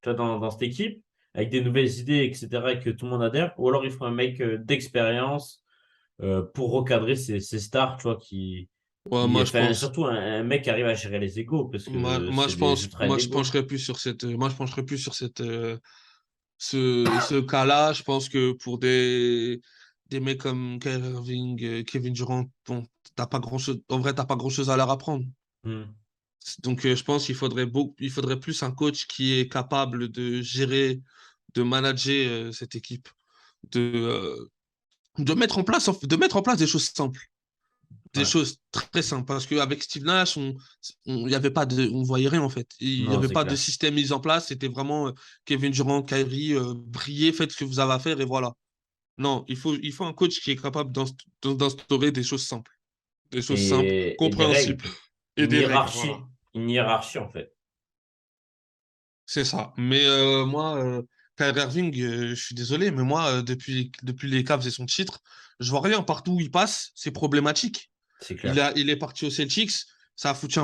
tu vois, dans cette équipe, avec des nouvelles idées, etc., et que tout le monde adhère, ou alors il faut un mec d'expérience pour recadrer ces stars, tu vois, Ouais, moi je enfin, pense. surtout un mec qui arrive à gérer les égos, parce que c'est des ultra Moi je d'égos. pencherais plus sur cette, moi je pencherais plus sur ce cas-là. Je pense que pour des mecs comme Kyrie Irving, Kevin Durant, bon, t'as pas grand-chose, en vrai, t'as pas grand-chose à leur apprendre. Hmm. Donc, je pense il faudrait plus un coach qui est capable de gérer, de manager cette équipe, de, euh, de mettre en place des choses simples, des Ouais, choses très simples. Parce qu'avec Steve Nash, il y avait pas on voyait rien en fait. Il n'y non, avait c'est pas de clair. système mis en place. C'était vraiment Kevin Durant, Kyrie, brillez, faites ce que vous avez à faire et voilà. Non, il faut un coach qui est capable d'instaurer des choses simples, Et des compréhensibles règles, et des règles, voilà. une hiérarchie, en fait. C'est ça. Mais moi, Kyrie Irving, je suis désolé, mais moi, depuis les Cavs et son titre, je vois rien. Partout où il passe, c'est problématique. C'est clair. Il est parti aux Celtics, il a foutu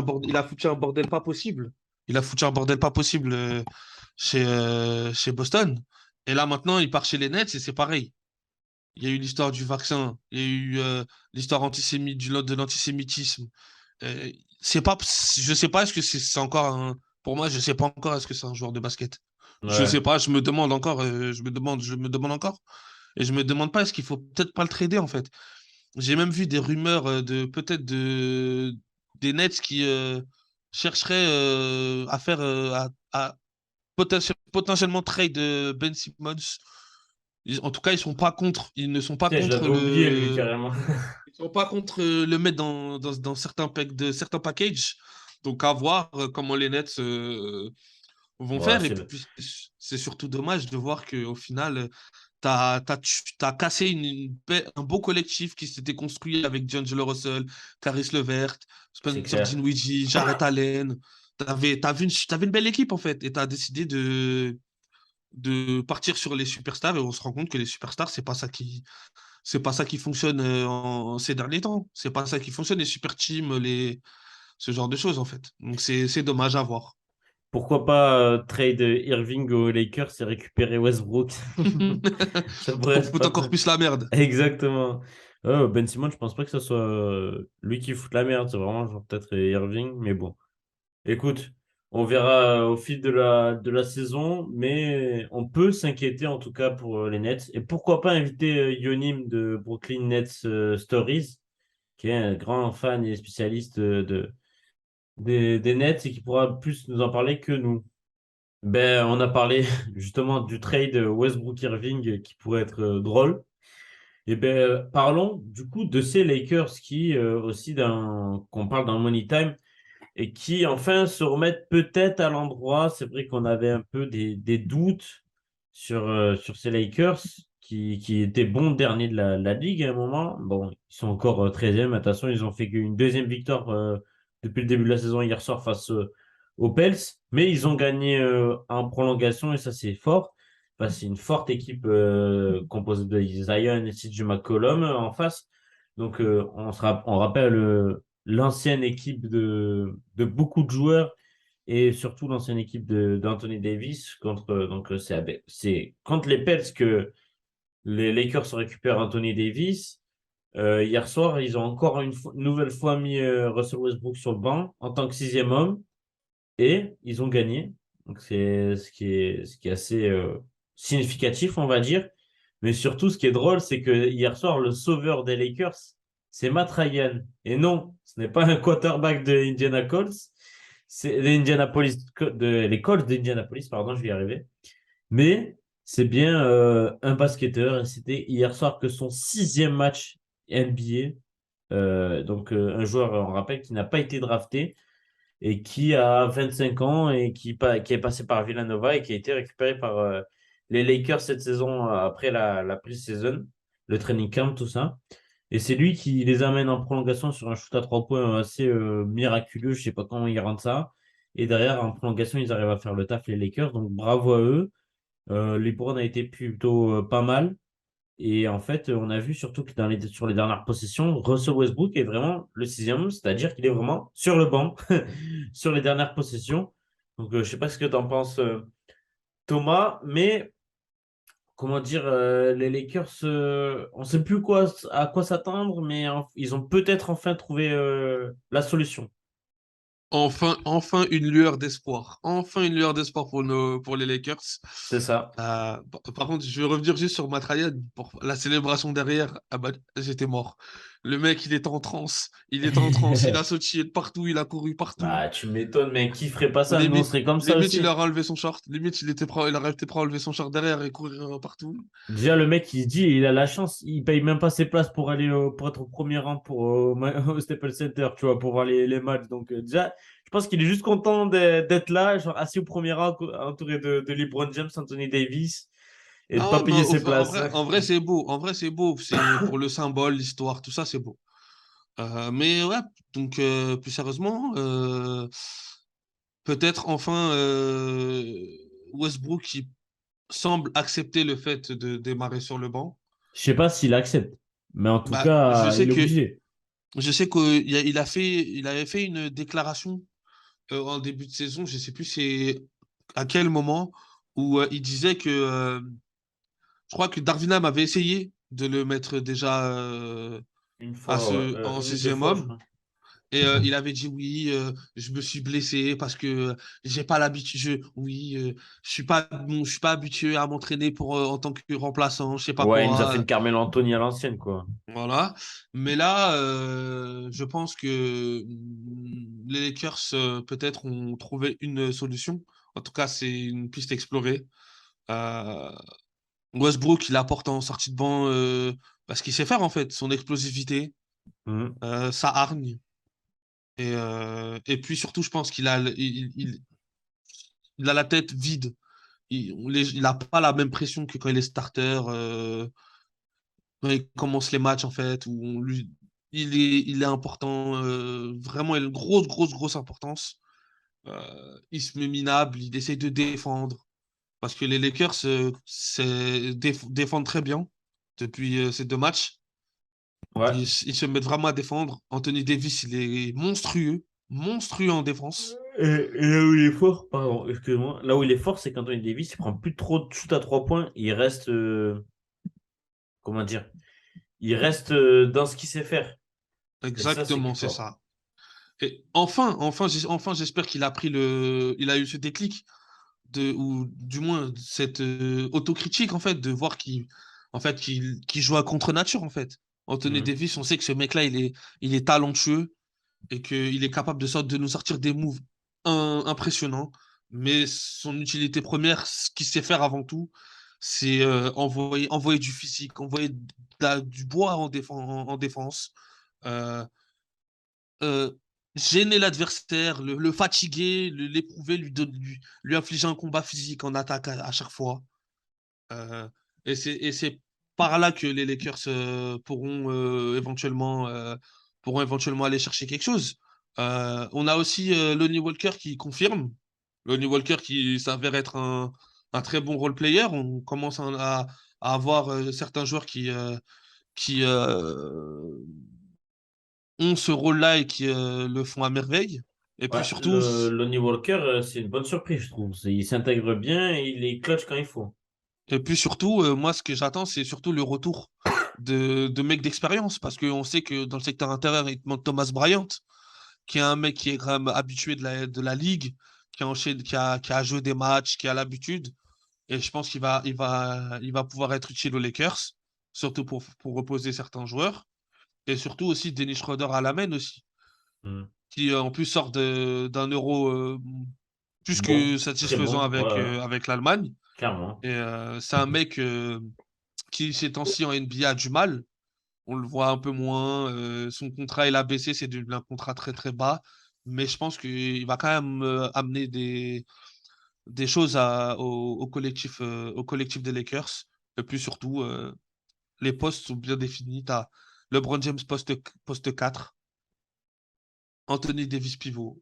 un bordel pas possible. Il a foutu un bordel pas possible chez Boston. Et là, maintenant, il part chez les Nets et c'est pareil. Il y a eu l'histoire du vaccin, il y a eu l'histoire de l'antisémitisme. Euh, c'est pas, je sais pas, est-ce que c'est encore un. Pour moi, je sais pas encore, est-ce que c'est un joueur de basket. Je sais Ouais, pas, je me demande encore, je me demande encore. Et je me demande pas, est-ce qu'il faut peut-être pas le trader, en fait. J'ai même vu des rumeurs des Nets qui chercheraient à faire, à potentiellement trade Ben Simmons. En tout cas, ils sont pas contre. Ils ne sont pas putain, contre j'avais oublié, lui, carrément. ils sont pas contre le mettre dans certains packages. Donc à voir comment les Nets vont Bon, faire. Et c'est puis c'est surtout dommage de voir qu'au final, t'as cassé un beau collectif qui s'était construit avec D'Angelo Russell, Caris LeVert, c'est Spencer clair. Dinwiddie, Jarrett Allen. T'avais une belle équipe en fait. Et t'as décidé de partir sur les superstars et on se rend compte que les superstars, c'est pas ça qui fonctionne ces derniers temps. C'est pas ça qui fonctionne, les super teams, ce genre de choses, en fait. Donc, c'est dommage à voir. Pourquoi pas trade Irving aux Lakers et récupérer Westbrook? Ça pourrait Pour être foutre pas encore mal. plus la merde. Exactement. Ben Simmons, je pense pas que ce soit lui qui fout la merde. C'est vraiment genre peut-être Irving, mais bon. Écoute, on verra au fil de la saison, mais on peut s'inquiéter en tout cas pour les Nets. Et pourquoi pas inviter Yonim de Brooklyn Nets Stories, qui est un grand fan et spécialiste des Nets et qui pourra plus nous en parler que nous. Ben, on a parlé justement du trade Westbrook-Irving qui pourrait être drôle. Et ben, parlons du coup de ces Lakers qui aussi qu'on parle dans Money Time et qui enfin se remettent peut-être à l'endroit. C'est vrai qu'on avait un peu des doutes sur ces Lakers qui étaient bons derniers de la Ligue à un moment. Bon, ils sont encore 13e. Attention, ils ont fait qu'une deuxième victoire depuis le début de la saison hier soir face aux Pels. Mais ils ont gagné en prolongation et ça, c'est fort. Enfin, c'est une forte équipe composée de Zion et CJ McCollum en face. Donc, on rappelle l'ancienne équipe de beaucoup de joueurs et surtout l'ancienne équipe d'Anthony Davis contre donc c'est contre les Pels que les Lakers récupèrent Anthony Davis. Hier soir, ils ont encore nouvelle fois mis Russell Westbrook sur le banc en tant que sixième homme et ils ont gagné. Donc c'est ce qui est assez significatif, on va dire. Mais surtout, ce qui est drôle, c'est que hier soir, le sauveur des Lakers, c'est Matt Ryan. Et non, ce n'est pas un quarterback de Indiana Colts, c'est les Colts d'Indianapolis, pardon, je vais y arriver. Mais c'est bien un basketteur. Et c'était hier soir que son 6e match NBA. Donc, un joueur, on rappelle, qui n'a pas été drafté et qui a 25 ans et qui est passé par Villanova et qui a été récupéré par les Lakers cette saison après la pre-season, le training camp, tout ça. Et c'est lui qui les amène en prolongation sur un shoot à 3 points assez miraculeux. Je sais pas comment ils rendent ça. Et derrière, en prolongation, ils arrivent à faire le taf, les Lakers. Donc bravo à eux. LeBron a été plutôt pas mal. Et en fait, on a vu surtout que sur les dernières possessions, Russell Westbrook est vraiment le 6e, c'est-à-dire qu'il est vraiment sur le banc sur les dernières possessions. Donc, je sais pas ce que tu en penses, Thomas, mais comment dire, les Lakers, on ne sait plus à quoi s'attendre, mais ils ont peut-être enfin trouvé la solution. Enfin une lueur d'espoir. Enfin une lueur d'espoir pour les Lakers. C'est ça. Par contre, je vais revenir juste sur Matt Ryan. Pour la célébration derrière, ah bah, j'étais mort. Le mec, il était en transe. Il était en transe. Il a sautillé de partout. Il a couru partout. Bah, tu m'étonnes, mais qui ferait pas ça? Nous, on Limite, serait comme ça limite, il aussi. a enlevé son short. Limite, il aurait été prêt à enlever son short derrière et courir partout. Déjà, le mec, il se dit, il a la chance, il paye même pas ses places pour aller pour être au premier rang au Staples Center, tu vois, pour voir les matchs. Donc, déjà, je pense qu'il est juste content d'être là, genre assis au premier rang, entouré de LeBron James, Anthony Davis, et de Ah pas ouais, mais payer ses places. en vrai, c'est beau. En vrai, c'est beau. C'est pour le symbole, l'histoire, tout ça, c'est beau. Mais ouais, donc plus sérieusement, peut-être enfin Westbrook qui semble accepter le fait de démarrer sur le banc. Je sais pas s'il accepte, mais en tout Bah, je cas, sais il est que obligé. il avait fait une déclaration en début de saison, je sais plus c'est à quel moment, où il disait que je crois que Darvinham avait essayé de le mettre déjà Une fois, ouais. en Une ou deux sixième fois, je homme. crois. Et il avait dit oui, je me suis blessé parce que j'ai pas l'habitude. Oui, je suis pas habitué à m'entraîner pour en tant que remplaçant, je sais pas Ouais, il nous a fait quoi. une Carmelo Anthony à l'ancienne, quoi. Voilà. Mais là, je pense que les Lakers peut-être ont trouvé une solution. En tout cas, c'est une piste explorée. Euh, Westbrook, il apporte en sortie de banc parce qu'il sait faire en fait, son explosivité, Mhm. sa hargne. Et puis surtout, je pense il a la tête vide. Il n'a pas la même pression que quand il est starter, quand il commence les matchs, en fait, où il est important. Vraiment, il a une grosse importance. Il se met minable, il essaye de défendre. Parce que les Lakers défendent très bien depuis ces 2 matchs. Ouais. Ils se mettent vraiment à défendre. Anthony Davis, il est monstrueux. Monstrueux en défense. Et là où il est fort, pardon, excuse-moi, là où il est fort, c'est qu'Anthony Davis, il prend plus trop de shoot à 3 points, il reste, comment dire, il reste dans ce qu'il sait faire. Et ça, c'est Exactement, c'est fort. ça. Et enfin, j'espère qu'il a il a eu ce déclic ou du moins cette autocritique en fait, de voir en fait, qu'il joue à contre-nature en fait. Anthony Mhm. Davis, on sait que ce mec-là, il est talentueux et qu'il est capable de nous sortir des moves impressionnants. Mais son utilité première, ce qu'il sait faire avant tout, c'est envoyer du physique, envoyer du bois en défense. Euh, euh, Gêner l'adversaire, le fatiguer, l'éprouver, lui infliger un combat physique en attaque à chaque fois. Euh, et c'est par là que les Lakers pourront éventuellement aller chercher quelque chose. On a aussi Lonnie Walker qui confirme. Lonnie Walker qui s'avère être un très bon role player. On commence à avoir certains joueurs qui ont ce rôle-là et qui le font à merveille. Et puis Ouais, surtout, Lonnie Walker, c'est une bonne surprise, je trouve. Il s'intègre bien et il est clutch quand il faut. moi, ce que j'attends, c'est surtout le retour de mecs d'expérience. Parce qu'on sait que dans le secteur intérieur, il te manque Thomas Bryant, qui est un mec qui est quand même habitué de la ligue, qui a joué des matchs, qui a l'habitude. Et je pense il va pouvoir être utile aux Lakers, surtout pour reposer certains joueurs. Et surtout aussi Dennis Schroeder à la main aussi, Hmm. qui en plus sort d'un euro plus Bon, que très satisfaisant bon, ouais, ouais, avec l'Allemagne. clairement. Et c'est un mec qui, ces temps-ci en NBA, a du mal. On le voit un peu moins. Son contrat, il a baissé, un contrat très très bas. Mais je pense qu'il va quand même amener des choses au collectif des Lakers. Et puis surtout, les postes sont bien définis. Tu as LeBron James poste 4, Anthony Davis pivot,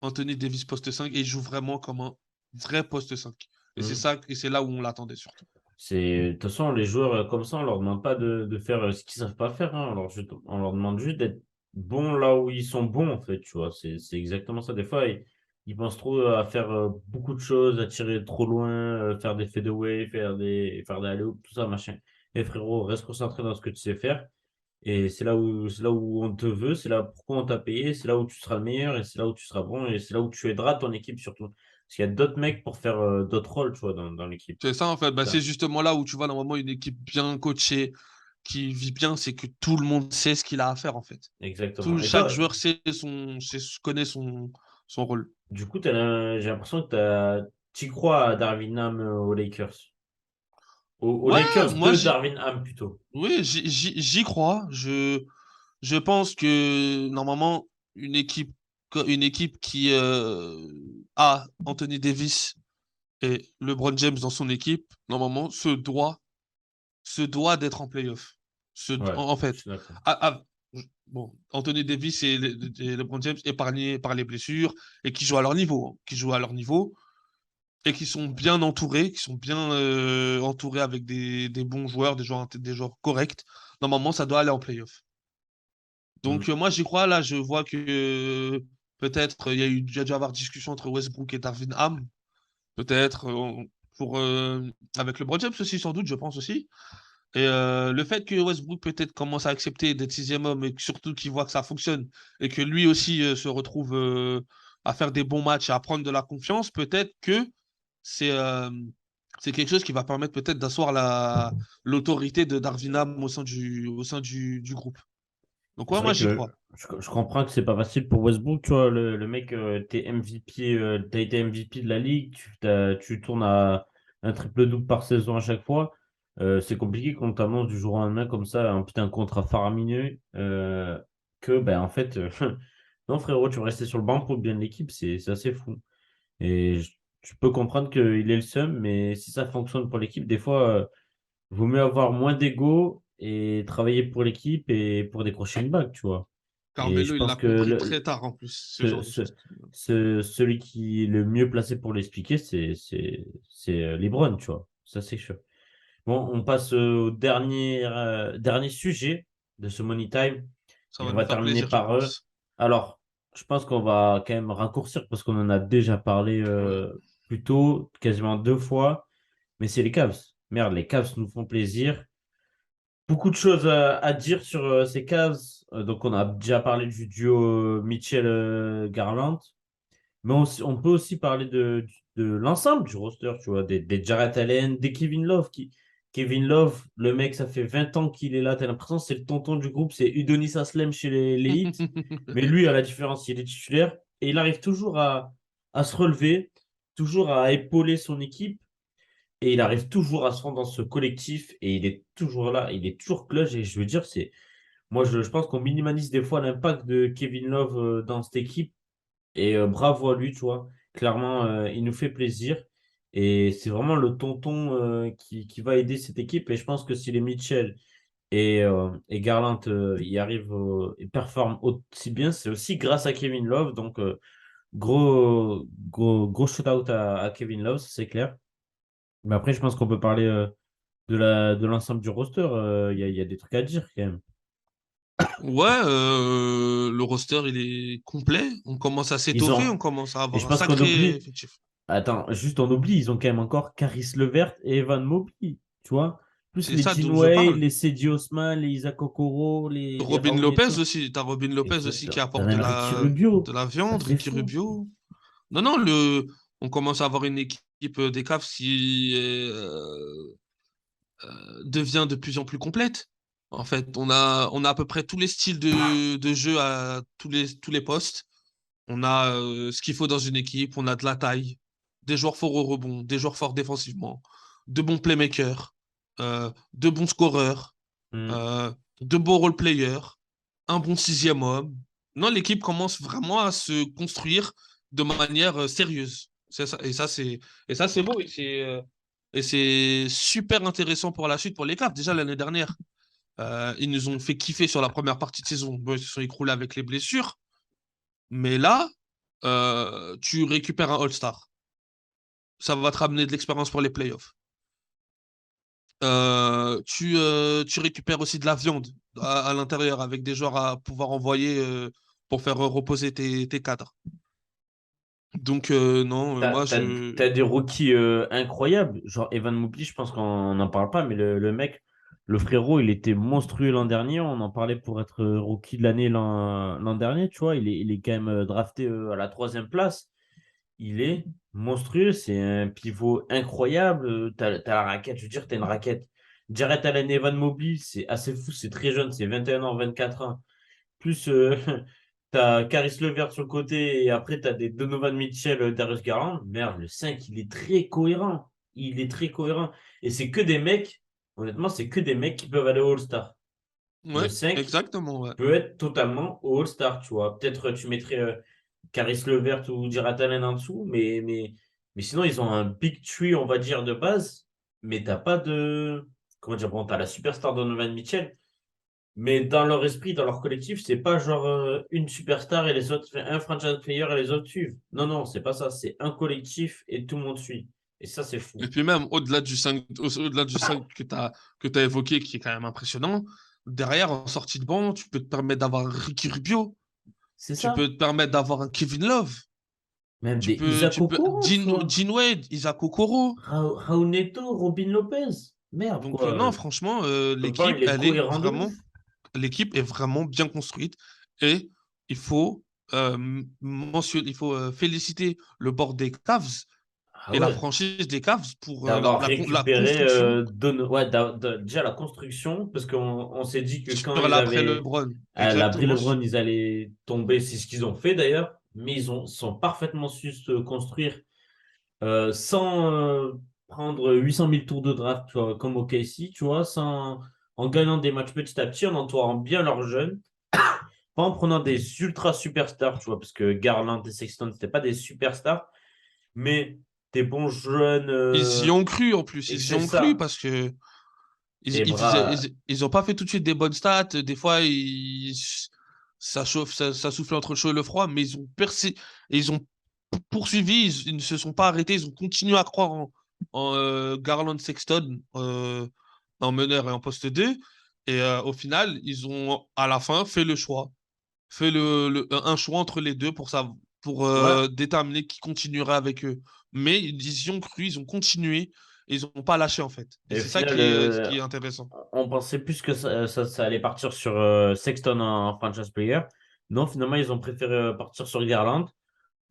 Anthony Davis poste 5 et il joue vraiment comme un vrai poste 5. Et c'est Hmm. ça, et c'est là où on l'attendait surtout. De toute façon, les joueurs comme ça, on leur demande pas de faire ce qu'ils savent pas faire, hein. On leur demande juste d'être bons là où ils sont bons, en fait, tu vois. C'est exactement ça. Des fois, ils pensent trop à faire beaucoup de choses, à tirer trop loin, faire des fadeaways, faire des alley-oops, tout ça, machin. Et frérot, reste concentré dans ce que tu sais faire. Et c'est là où on te veut, c'est là pourquoi on t'a payé, c'est là où tu seras le meilleur et c'est là où tu seras bon et c'est là où tu aideras ton équipe surtout. Parce qu'il y a d'autres mecs pour faire d'autres rôles, tu vois, dans l'équipe. C'est ça en fait. Bah, c'est Ça, justement là où tu vois normalement une équipe bien coachée qui vit bien, c'est que tout le monde sait ce qu'il a à faire en fait. exactement. Et Chaque toi, joueur connaît son rôle. du coup, j'ai l'impression que tu crois à Darvin Ham aux Lakers. Aux Ouais, Lakers moi de Darvin Ham plutôt. oui, j'y crois. Je pense que normalement une équipe qui a Anthony Davis et LeBron James dans son équipe, normalement se doit d'être en playoff. Ouais, En je fait, suis d'accord. bon, Anthony Davis et LeBron James épargnés par les blessures et qui jouent à leur niveau, hein, qui jouent à leur niveau et qui sont bien entourés, qui sont bien entourés avec des bons joueurs, des joueurs corrects. Normalement, ça doit aller en playoff. Donc Mm. moi j'y crois là, je vois que peut-être il y a dû avoir discussion entre Westbrook et Darvin Ham, peut-être pour avec LeBron James aussi sans doute, je pense aussi. Et le fait que Westbrook peut-être commence à accepter d'être sixième homme et surtout qu'il voit que ça fonctionne et que lui aussi se retrouve à faire des bons matchs et à prendre de la confiance, peut-être que c'est c'est quelque chose qui va permettre peut-être d'asseoir l'autorité de Darvin Ham au sein du groupe. Donc C'est ouais, moi vrai j'y que crois. je comprends que c'est pas facile pour Westbrook, tu vois, le mec, t'es MVP, t'as été MVP de la ligue, tu tournes à un triple-double par saison à chaque fois. C'est compliqué quand t'annonces du jour au lendemain comme ça, un putain de contrat faramineux, que, ben, en fait, non, frérot, tu vas rester sur le banc pour le bien de l'équipe, c'est assez fou. Et je peux comprendre qu'il est le seum, mais si ça fonctionne pour l'équipe, des fois, vaut mieux avoir moins d'ego et travailler pour l'équipe et pour décrocher une bague, tu vois. Et je Carmelo, il pense l'a que compris très tard en plus, ce ce- genre de ce- choses. celui qui est le mieux placé pour l'expliquer, c'est LeBron, tu vois. Ça, c'est sûr. Bon, on passe au dernier sujet de ce Money Time. Ça Et va on nous va faire terminer plaisir, je par eux. pense. Alors, je pense qu'on va quand même raccourcir parce qu'on en a déjà parlé Ouais. plus tôt, quasiment 2 fois. Mais c'est les Cavs. Merde, les Cavs nous font plaisir. Beaucoup de choses à dire sur ces Cavs. Donc, on a déjà parlé du duo Mitchell-Garland. Mais on peut aussi parler de l'ensemble du roster, tu vois, des Jarrett Allen, des Kevin Love. Kevin Love, le mec, ça fait 20 ans qu'il est là. T'as l'impression que c'est le tonton du groupe, c'est Udonis Haslem chez les Heat. Mais lui, à la différence, il est titulaire et il arrive toujours à se relever, toujours à épauler son équipe. Et il arrive toujours à se rendre dans ce collectif et il est toujours là, il est toujours clutch. Et je veux dire, moi, je pense qu'on minimalise des fois l'impact de Kevin Love dans cette équipe. Et bravo à lui, tu vois. Clairement, il nous fait plaisir. Et c'est vraiment le tonton qui va aider cette équipe. Et je pense que si les Mitchell et Garland y arrivent et performent aussi bien, c'est aussi grâce à Kevin Love. Donc, gros shout-out à Kevin Love, ça, c'est clair. Mais après, je pense qu'on peut parler de l'ensemble du roster. Il y a des trucs à dire quand même. Ouais, le roster, il est complet. On commence à Ils s'étoffer, ont. on commence à Et avoir je un pense qu'on sacré oublie. effectif. Attends, juste on oublie, ils ont quand même encore Caris Levert et Evan Mobley, tu vois. Plus C'est les ça Gene dont je Wade, parle. les Cedi Osman, les Isaac Okoro, les Robin Raul Lopez Neto. aussi. T'as Robin Lopez aussi qui Exactement. T'as apporte même Ricky Rubio. de la Ça, viande, c'est Ricky fou. Rubio. Non, on commence à avoir une équipe l'équipe des Cavs devient de plus en plus complète. En fait, on a à peu près tous les styles de jeu à tous les postes. On a ce qu'il faut dans une équipe. On a de la taille, des joueurs forts au rebond, des joueurs forts défensivement, de bons playmakers, de bons scoreurs, Hmm. euh, de bons role-players, un bon sixième homme. Non, l'équipe commence vraiment à se construire de manière sérieuse. C'est ça, et ça, c'est beau. Et c'est super intéressant pour la suite pour les Cavs. Déjà l'année dernière, ils nous ont fait kiffer sur la première partie de saison. Bon, ils se sont écroulés avec les blessures. Mais là, tu récupères un All-Star. Ça va te ramener de l'expérience pour les playoffs. Tu récupères aussi de la viande à l'intérieur avec des joueurs à pouvoir envoyer pour faire reposer tes cadres. Donc, non, T'as, moi, t'as, je. t'as des rookies incroyables. Genre Evan Mobley, je pense qu'on n'en parle pas, mais le mec, le frérot, il était monstrueux l'an dernier. On en parlait pour être rookie de l'année l'an dernier, tu vois. Il est quand même drafté à la troisième place. Il est monstrueux. C'est un pivot incroyable. T'as la raquette. Je veux dire, t'as une raquette. Jarrett Allen, Evan Mobley, c'est assez fou. C'est très jeune. C'est 21 ans, 24 ans. Plus, t'as Caris Levert sur le côté et après, t'as des Donovan Mitchell, Darius Garland. Merde, le 5 il est très cohérent. Il est très cohérent. Et c'est que des mecs, honnêtement, c'est que des mecs qui peuvent aller au All-Star. Le Ouais, 5 exactement, ouais. peut être totalement au All-Star, tu vois. Peut-être tu mettrais Caris Levert ou Jarrett Allen en dessous, mais sinon, ils ont un big tree, on va dire, de base, mais t'as pas de. Comment dire, bon, t'as la superstar Donovan Mitchell, mais dans leur esprit, dans leur collectif, c'est pas genre une superstar et les autres, enfin, un franchise player et les autres suivent. Non, non, c'est pas ça. C'est un collectif et tout le monde suit. Et ça, c'est fou. Et puis même, au-delà du 5 que tu as évoqué, qui est quand même impressionnant, derrière, en sortie de banc, tu peux te permettre d'avoir un Ricky Rubio, C'est tu ça. peux te permettre d'avoir un Kevin Love, Même tu des peux, Isaac tu peux, Okoro, tu vois. Dean Wade, Isaac Okoro. Raul Neto, Robin Lopez. Merde, Donc, quoi. non, franchement, Le banc, il est cohérent de ouf. l'équipe est vraiment bien construite et il faut il faut féliciter le board des Cavs Ah et la ouais. franchise des Cavs pour D'avoir la récupéré construction ouais, déjà la construction, parce qu'on s'est dit que quand sur ils l'après avaient LeBron. à l'abri Exactement. LeBron, ils allaient tomber. C'est ce qu'ils ont fait d'ailleurs, mais sont parfaitement su se construire sans prendre 800 000 tours de draft, tu vois, comme au KC, tu vois, en gagnant des matchs petit à petit, en entourant bien leurs jeunes, pas en prenant des ultra superstars, tu vois, parce que Garland et Sexton, c'était pas des superstars, mais des bons jeunes, Ils y ont cru en plus. et Ils y c'est ont cru ça. parce que Des bras. ils ont pas fait tout de suite des bonnes stats. Des fois, ça chauffe, ça souffle entre le chaud et le froid, mais ils ont percé, et ils ont poursuivi, ils ne se sont pas arrêtés, ils ont continué à croire en Garland Sexton en meneur et en poste 2. Et au final, ils ont à la fin fait le choix, fait un choix entre les deux pour Ouais. déterminer qui continuera avec eux. Mais ils y ont cru, ils ont continué, et ils n'ont pas lâché en fait. Et Et au c'est ça final, qui est intéressant. on pensait plus que ça allait partir sur Sexton en franchise player. Non, finalement, ils ont préféré partir sur Garland.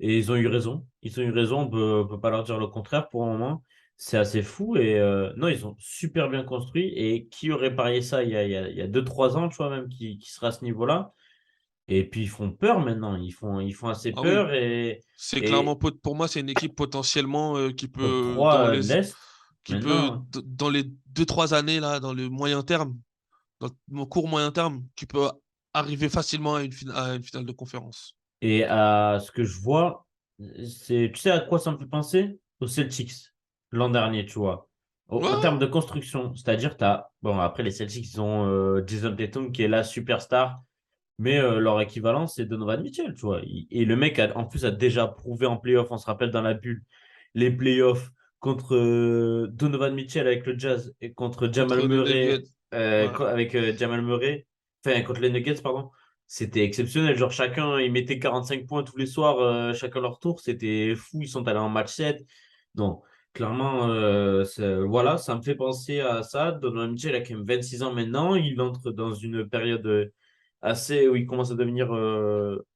Et ils ont eu raison. Ils ont eu raison. On peut pas leur dire le contraire pour le moment. C'est assez fou. Et non, ils ont super bien construit. Et qui aurait parié ça il y a 2-3 ans, tu vois, même, qui sera à ce niveau-là. Et puis, ils font peur maintenant. Ils font assez Ah oui, peur. c'est clairement, Et pour moi, c'est une équipe potentiellement qui top peut, 3 de l'Est, maintenant. dans les 2, 3 années, là, dans le moyen terme, dans le court moyen terme, qui peut arriver facilement à une finale de conférence. Et à ce que je vois, tu sais à quoi ça me fait penser? Aux Celtics, l'an dernier, tu vois. En termes Ouais, de construction, c'est-à-dire, bon, après les Celtics, ils ont Jason Tatum qui est la superstar, mais leur équivalent, c'est Donovan Mitchell, tu vois. Et le mec, en plus, a déjà prouvé en playoff, on se rappelle dans la bulle, les playoffs contre Donovan Mitchell avec le Jazz et contre Jamal contre les Murray, Nuggets. Ouais. avec Jamal Murray, enfin, contre les Nuggets, pardon. C'était exceptionnel. Genre, chacun, ils mettaient 45 points tous les soirs, chacun leur tour. C'était fou. Ils sont allés en match 7. Donc, clairement, voilà, ça me fait penser à ça. Donovan Mitchell a quand même 26 ans maintenant. Il entre dans une période assez où il commence à devenir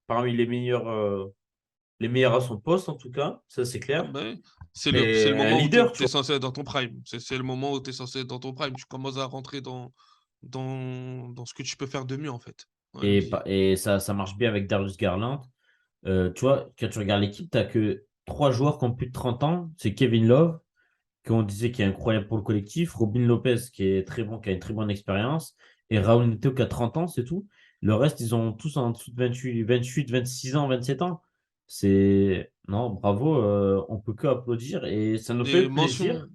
parmi les meilleurs. les meilleurs à son poste, en tout cas, ça c'est Ah clair. ben, c'est Et le un moment où tu leader, tu es vois. censé être dans ton prime. C'est le moment où tu es censé être dans ton prime. Tu commences à rentrer dans ce que tu peux faire de mieux, en fait, dans NBA. Et ça marche bien avec Darius Garland. Tu vois, quand tu regardes l'équipe, tu n'as que trois joueurs qui ont plus de 30 ans. C'est Kevin Love, qu'on disait qui est incroyable pour le collectif, Robin Lopez, qui est très bon, qui a une très bonne expérience, et Raul Neto, qui a 30 ans, c'est tout. Le reste, ils ont tous en dessous de 26 ans, 27 ans. Non, bravo, on peut que applaudir, et ça nous fait Et plaisir.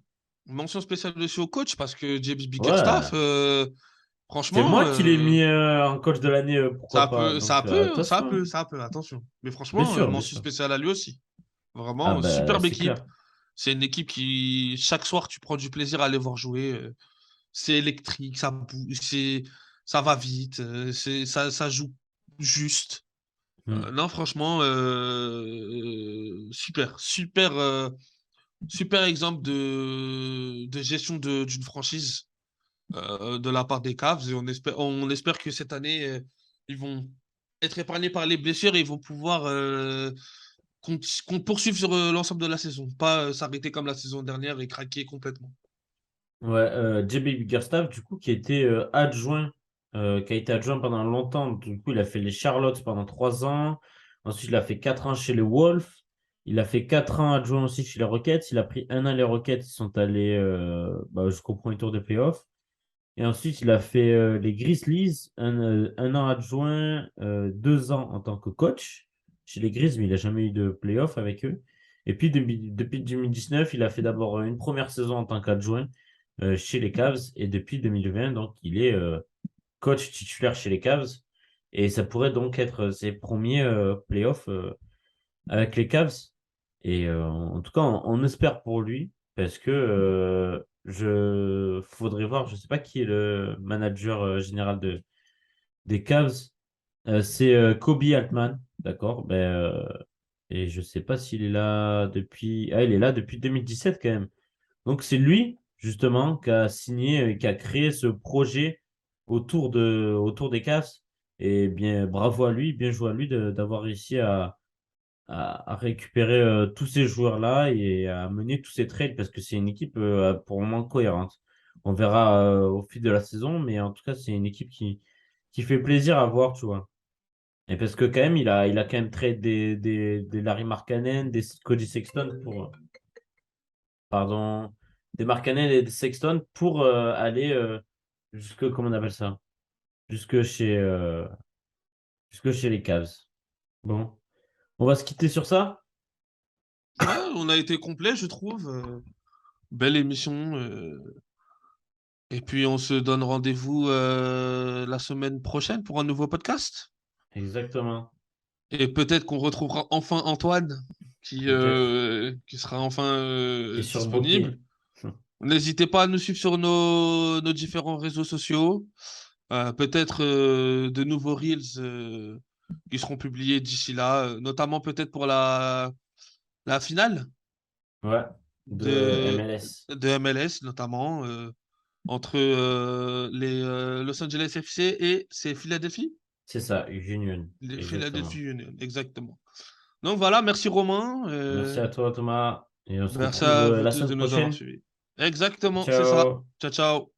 mention spéciale aussi au coach, parce que James Bickerstaff, Ouais, c'est franchement, moi qui l'ai mis en coach de l'année, pourquoi ça pas. peut, ça Donc, peut, hein, attention. ça peut, attention. Mais Bien franchement, sûr, bien mention sûr. spéciale à lui aussi. Ah Vraiment, ben, superbe c'est équipe. clair. C'est une équipe qui, chaque soir, tu prends du plaisir à les voir jouer. C'est électrique, ça bouge, ça va vite, ça joue juste. Hmm. Non, franchement, super exemple de gestion d'une franchise de la part des Cavs. Et on espère que cette année, ils vont être épargnés par les blessures et ils vont pouvoir poursuivre sur l'ensemble de la saison. Pas s'arrêter comme la saison dernière et craquer complètement. Ouais, JB Bickerstaff, du coup, qui a été adjoint pendant longtemps. Du coup, il a fait les Charlottes pendant 3 ans. Ensuite, il a fait 4 ans chez les Wolves. Il a fait 4 ans adjoint aussi chez les Rockets. Il a pris un an les Rockets. Ils sont allés jusqu'au premier tour des playoffs. Et ensuite, il a fait les Grizzlies, un an adjoint, 2 ans en tant que coach chez les Grizzlies, mais il n'a jamais eu de playoff avec eux. Et puis, depuis 2019, il a fait d'abord une première saison en tant qu'adjoint chez les Cavs. Et depuis 2020, donc, il est coach titulaire chez les Cavs. Et ça pourrait donc être ses premiers playoffs avec les Cavs. Et en tout cas, on espère pour lui parce que je faudrait voir, je sais pas qui est le manager général des Cavs. C'est Kobe Altman, d'accord? Et je sais pas s'il est là depuis. Ah, il est là depuis 2017 quand même. Donc c'est lui justement qui a signé, qui a créé ce projet autour des Cavs. Et bien, bravo à lui, bien joué à lui d'avoir réussi à récupérer tous ces joueurs-là et à mener tous ces trades parce que c'est une équipe pour le moment cohérente. On verra au fil de la saison, mais en tout cas, c'est une équipe qui fait plaisir à voir, tu vois. Et parce que quand même, il a quand même trade des Larry Markkanen, des Cody Sexton pardon, des Markkanen et des Sexton pour aller jusque, comment on appelle ça? Jusque chez, euh, jusque chez les Cavs. Bon, on va se quitter sur ça. Ouais, on a été complet, je trouve. Belle émission. Et puis, on se donne rendez-vous la semaine prochaine pour un nouveau podcast. Exactement. Et peut-être qu'on retrouvera enfin Antoine Peut-être. qui sera enfin Qui est disponible. surbooké. N'hésitez pas à nous suivre sur nos différents réseaux sociaux. Peut-être de nouveaux Reels qui seront publiés d'ici là, notamment peut-être pour la finale Ouais, de de, MLS. de MLS, notamment entre les Los Angeles FC et c'est Philadelphie? C'est ça, Union. Les Philadelphie Exactement. Union, exactement. Donc voilà, merci Romain. Merci à toi, Thomas. Et on se Merci retrouve à vous la tous semaine de nous avoir prochaine. suivis. Exactement, c'est ça. Ciao. Ciao, ciao.